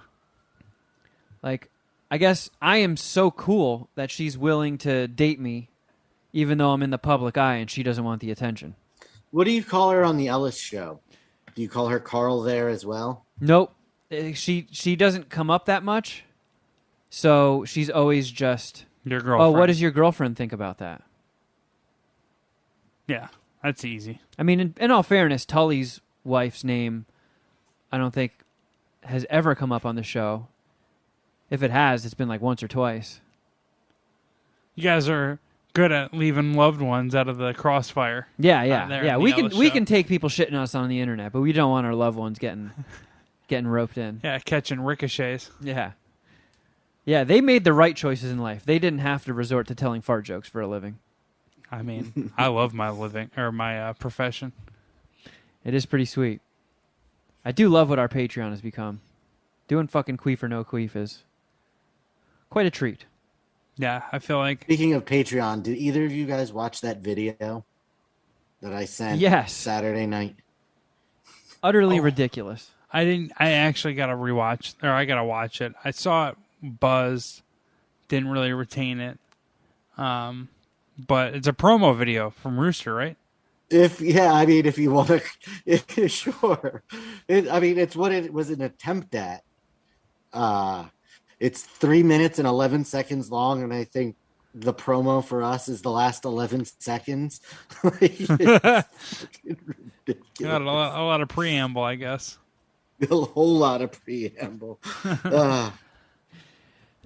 Like, I guess I am so cool that she's willing to date me, even though I'm in the public eye and she doesn't want the attention. What do you call her on the Ellis show? Do you call her Carl there as well? Nope. She doesn't come up that much, so she's always just... Your girlfriend. Oh, what does your girlfriend think about that? Yeah, that's easy. I mean, in all fairness, Tully's wife's name, I don't think, has ever come up on the show. If it has, it's been like once or twice. You guys are good at leaving loved ones out of the crossfire. Yeah. We can take people shitting us on the internet, but we don't want our loved ones getting roped in. Yeah, catching ricochets. Yeah. Yeah, they made the right choices in life. They didn't have to resort to telling fart jokes for a living. I mean, I love my my profession. It is pretty sweet. I do love what our Patreon has become. Doing fucking Queef or No Queef is quite a treat. Yeah, I feel like... Speaking of Patreon, did either of you guys watch that video that I sent Saturday night? Utterly ridiculous. I didn't. I actually got to rewatch, or I got to watch it. I saw it buzzed, didn't really retain it. But it's a promo video from Rooster, right? If you want to, sure. It's what it was an attempt at. It's 3 minutes and 11 seconds long, and I think the promo for us is the last 11 seconds. Got a lot of preamble, I guess. A whole lot of preamble. All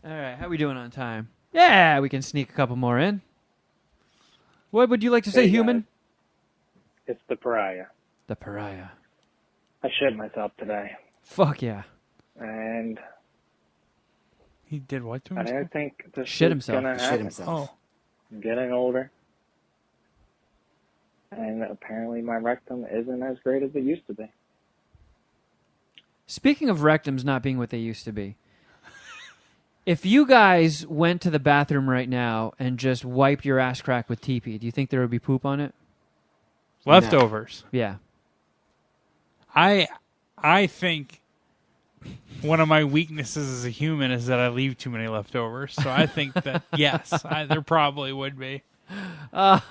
right, how we doing on time? Yeah, we can sneak a couple more in. What would you like to say, human? It's the Pariah. The Pariah. I shit myself today. Fuck yeah. And he did what to I himself? don't think this shit is himself. gonna happen. Shit himself. Oh. I'm getting older. And apparently my rectum isn't as great as it used to be. Speaking of rectums not being what they used to be, if you guys went to the bathroom right now and just wiped your ass crack with TP, do you think there would be poop on it? Leftovers. No. Yeah. I think one of my weaknesses as a human is that I leave too many leftovers. So I think that, yes, there probably would be. I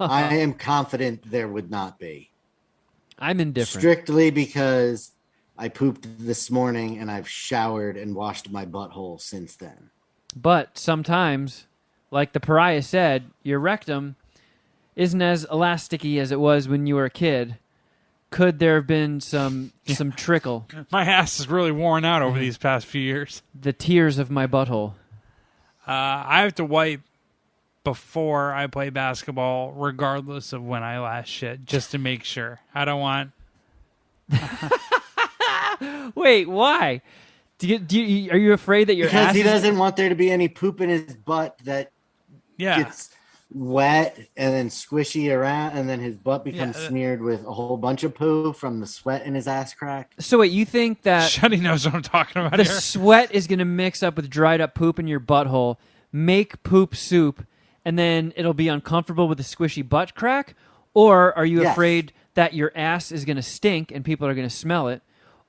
am confident there would not be. I'm indifferent. Strictly because I pooped this morning and I've showered and washed my butthole since then. But sometimes, like the Pariah said, your rectum isn't as elasticy as it was when you were a kid. could there have been some trickle? My ass is really worn out over these past few years. The tears of my butthole. I have to wipe before I play basketball, regardless of when I last shit, just to make sure. I don't want... Wait, why? Are you afraid that your because ass he doesn't want there to be any poop in his butt that gets wet and then squishy around, and then his butt becomes smeared with a whole bunch of poo from the sweat in his ass crack. So wait, you think that Shuddy knows what I'm talking about the here. sweat is going to mix up with dried up poop in your butthole, make poop soup, and then it'll be uncomfortable with the squishy butt crack? Or are you afraid that your ass is going to stink and people are going to smell it?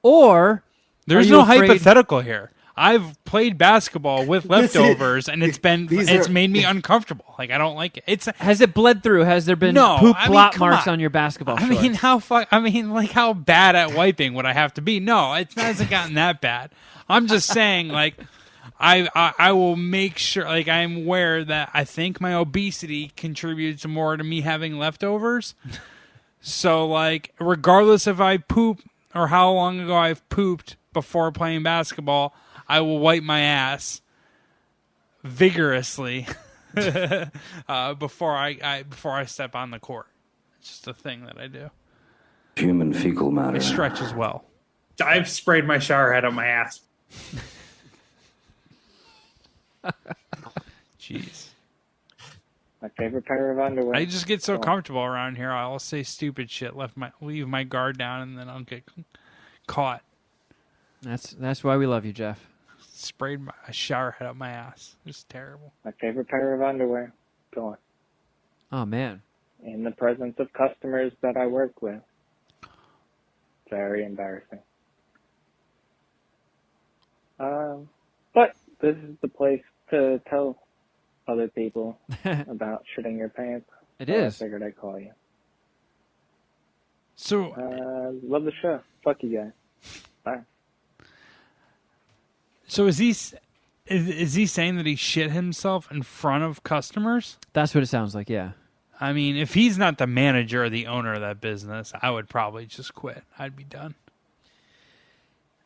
Or there's no hypothetical here. I've played basketball with leftovers, and it's made me uncomfortable. Like, I don't like it. Has it bled through? Has there been poop blot marks on your basketball shorts? How bad at wiping would I have to be? No, it hasn't gotten that bad. I'm just saying, like, I will make sure, like, I'm aware that I think my obesity contributes more to me having leftovers. So, like, regardless if I poop or how long ago I've pooped before playing basketball, I will wipe my ass vigorously before I step on the court. It's just a thing that I do. Human fecal matter. I stretch as well. I've sprayed my shower head on my ass. Jeez. My favorite pair of underwear. I just get so comfortable around here. I'll say stupid shit, leave my guard down, and then I'll get caught. That's why we love you, Jeff. Sprayed a shower head up my ass. It's terrible. My favorite pair of underwear. Go on. Oh, man. In the presence of customers that I work with. Very embarrassing. But this is the place to tell other people about shitting your pants. It is. I figured I'd call you. So, love the show. Fuck you guys. Bye. So is he saying that he shit himself in front of customers? That's what it sounds like, yeah. I mean, if he's not the manager or the owner of that business, I would probably just quit. I'd be done.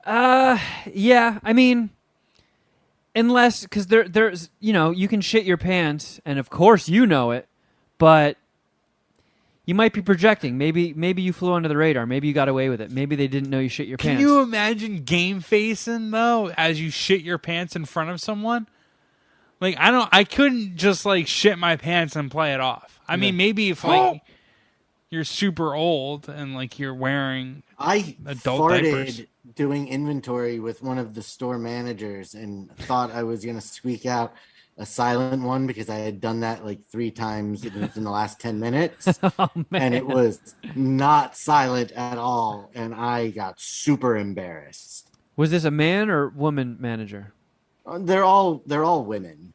Yeah. I mean, unless, because there's, you can shit your pants, and of course you know it, but you might be projecting. Maybe you flew under the radar. Maybe you got away with it. Maybe they didn't know you shit your pants. Can you imagine game facing, though, as you shit your pants in front of someone? Like, I couldn't just, like, shit my pants and play it off. I mean, maybe if, like, you're super old and, like, you're wearing adult diapers. Doing inventory with one of the store managers and thought I was going to squeak out a silent one because I had done that like 3 times in the last 10 minutes. Oh, man. And it was not silent at all. And I got super embarrassed. Was this a man or woman manager? They're all women.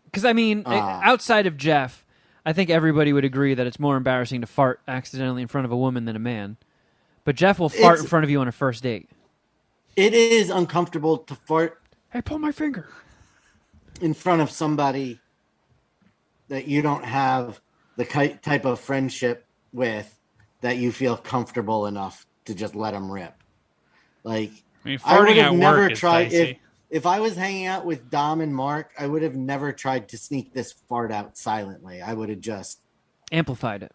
Because, I mean, outside of Jeff, I think everybody would agree that it's more embarrassing to fart accidentally in front of a woman than a man. But Jeff will fart in front of you on a first date. It is uncomfortable to fart. Hey, pull my finger. In front of somebody that you don't have the type of friendship with that you feel comfortable enough to just let them rip. Like, I mean, farting at work is dicey. If I was hanging out with Dom and Mark, I would have never tried to sneak this fart out silently. I would have just amplified it.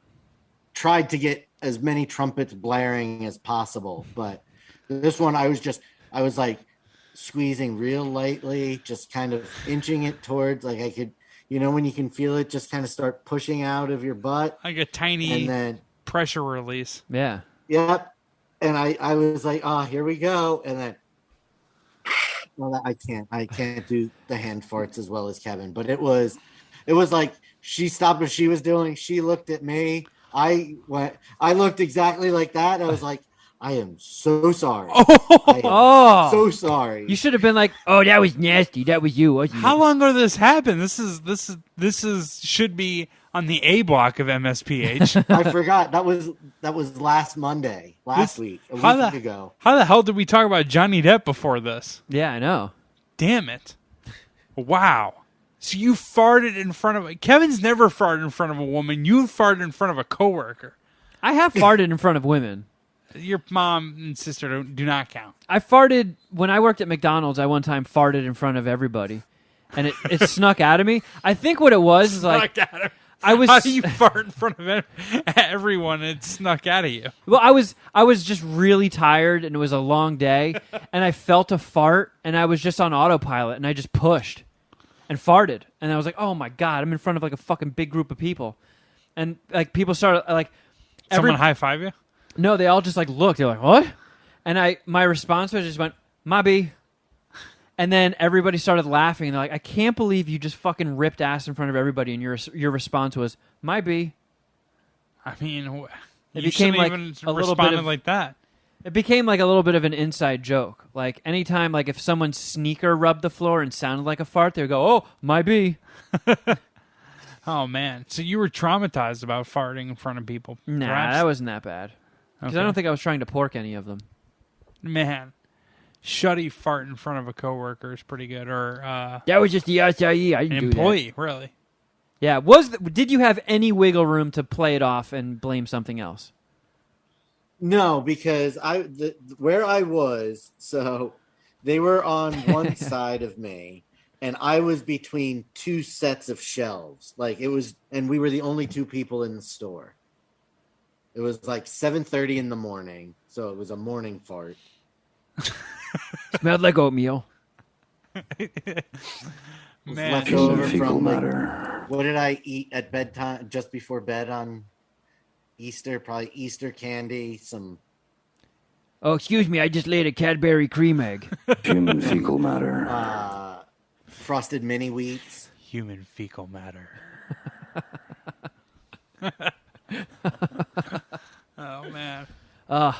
Tried to get as many trumpets blaring as possible. But this one, I was like squeezing real lightly, just kind of inching it towards, like I could, when you can feel it just kind of start pushing out of your butt. Like a tiny pressure release. Yeah. Yep. And I was like, oh, here we go. And then, well, I can't do the hand farts as well as Kevin, but it was like she stopped what she was doing. She looked at me. I looked exactly like that. I was like, I am so sorry. So sorry. You should have been like, oh, that was nasty. That was you. How long ago did this happen? This should be on the A block of MSPH. I forgot. That was last Monday, week, a week ago. How the hell did we talk about Johnny Depp before this? Yeah, I know. Damn it. Wow. So you farted in front of Kevin's never farted in front of a woman. You farted in front of a coworker. I have farted in front of women. Your mom and sister do not count. I farted when I worked at McDonald's. I one time farted in front of everybody, and it snuck out of me. I think what it was is like I was. How do you fart in front of everyone? And it snuck out of you. Well, I was just really tired, and it was a long day, and I felt a fart, and I was just on autopilot, and I just pushed and farted, and I was like, "Oh my god, I'm in front of like a fucking big group of people," and like people started like someone high five you. No, they all just like looked. They're like, "What?" And my response was just went, "Mabby." And then everybody started laughing. And they're like, "I can't believe you just fucking ripped ass in front of everybody." And your response was, "My B." I mean, it you became like even a little responded bit of, like that. It became like a little bit of an inside joke. Like anytime, like if someone's sneaker rubbed the floor and sounded like a fart, they would go, "Oh, my B." Oh man, so you were traumatized about farting in front of people? Nah, perhaps? that wasn't that bad. Because I don't think I was trying to pork any of them. Man, Shuddy fart in front of a coworker is pretty good. Or that was just the SIE. I didn't an do employee, that. really. Yeah, did you have any wiggle room to play it off and blame something else? No, because where I was, so they were on one side of me, and I was between two sets of shelves. Like it was, and we were the only two people in the store. It was like 7:30 in the morning, so it was a morning fart. Smelled like oatmeal. Man, left over from what did I eat at bedtime, just before bed on Easter? Probably Easter candy, some. Oh, excuse me, I just laid a Cadbury cream egg. Human fecal matter. Frosted mini wheats. Human fecal matter. Oh man.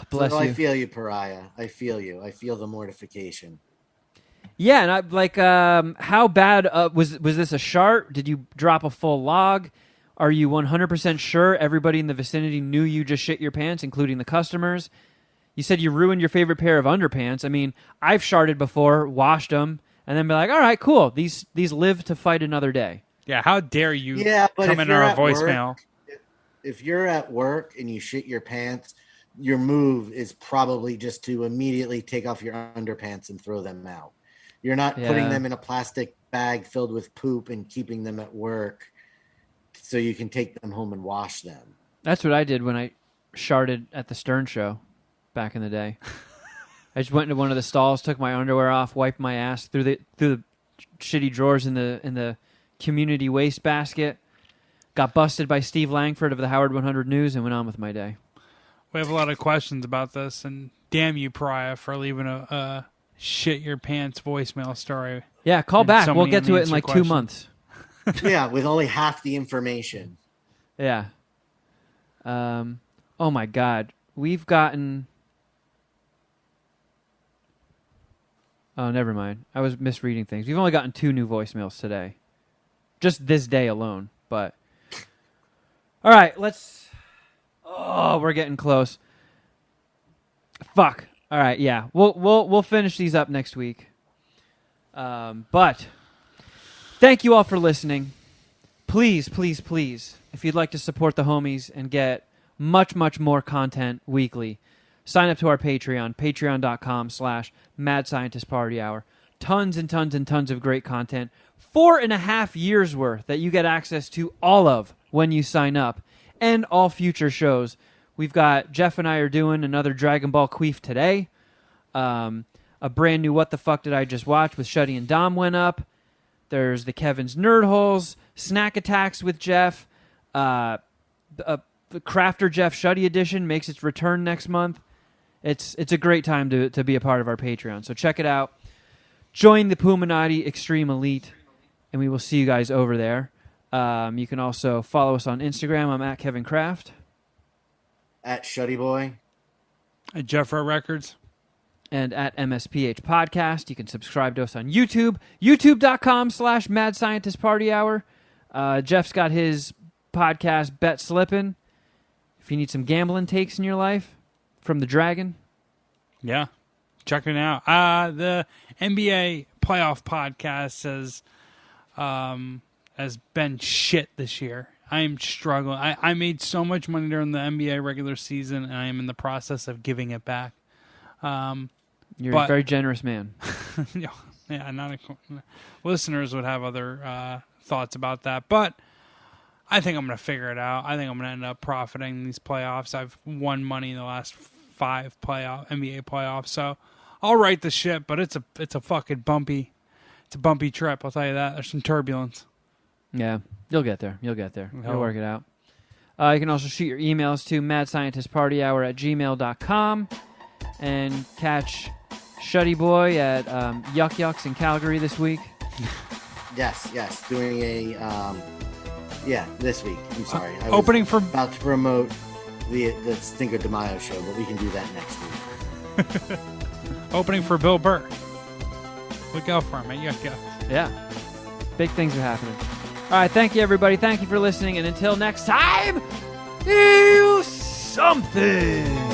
Bless you. I feel you, Pariah. I feel you. I feel the mortification. Yeah, and I like how bad was this a shart? Did you drop a full log? Are you 100% sure everybody in the vicinity knew you just shit your pants, including the customers? You said you ruined your favorite pair of underpants. I mean, I've sharted before, washed them, and then be like, "All right, cool. These live to fight another day." Yeah, how dare you but come in our voicemail? If you're at work and you shit your pants, your move is probably just to immediately take off your underpants and throw them out. You're not putting them in a plastic bag filled with poop and keeping them at work so you can take them home and wash them. That's what I did when I sharted at the Stern Show back in the day. I just went into one of the stalls, took my underwear off, wiped my ass through the shitty drawers in the community waste basket, got busted by Steve Langford of the Howard 100 News, and went on with my day. We have a lot of questions about this, and damn you, Pariah, for leaving a shit your pants voicemail story. Yeah, call back. We'll get to it in like 2 months. Yeah, with only half the information. Yeah. Oh my God. We've gotten... Oh, never mind. I was misreading things. We've only gotten 2 new voicemails today. Just this day alone, but... All right, let's... Oh, we're getting close. Fuck. All right, yeah. We'll finish these up next week. But thank you all for listening. Please, please, please, if you'd like to support the homies and get much, much more content weekly, sign up to our Patreon, patreon.com/Mad Scientist Party Hour. Tons and tons and tons of great content. 4.5 years worth that you get access to all of when you sign up, and all future shows. We've got Jeff and I are doing another Dragon Ball Queef today. A brand new What the Fuck Did I Just Watch with Shuddy and Dom went up. There's the Kevin's Nerd Holes, Snack Attacks with Jeff. The Crafter Jeff Shuddy edition makes its return next month. It's a great time to be a part of our Patreon. So check it out. Join the Puminati Extreme Elite, and we will see you guys over there. You can also follow us on Instagram. I'm at Kevin Kraft. At Shuddy Boy. At Jeffro Records. And at MSPH Podcast. You can subscribe to us on YouTube. YouTube.com/Mad Scientist Party Hour. Jeff's got his podcast, Bet Slippin'. If you need some gambling takes in your life from the Dragon. Yeah. Check it out. The NBA playoff podcast says has been shit this year. I am struggling. I made so much money during the NBA regular season, and I am in the process of giving it back. You're a very generous man. Yeah, listeners would have other thoughts about that, but I think I'm going to figure it out. I think I'm going to end up profiting these playoffs. I've won money in the last 5 NBA playoffs, so I'll right the ship. But it's a fucking bumpy trip. I'll tell you that. There's some turbulence. Yeah, you'll get there. You'll work it out. You can also shoot your emails to madscientistpartyhour@gmail.com and catch Shuddy Boy at Yuck Yucks in Calgary this week. Yes, doing a this week. I'm sorry, I opening was for about to promote the Cinco de Mayo show, but we can do that next week. Opening for Bill Burr. Look out for him at Yuck Yucks. Yeah, big things are happening. All right, thank you everybody. Thank you for listening, and until next time, ew something.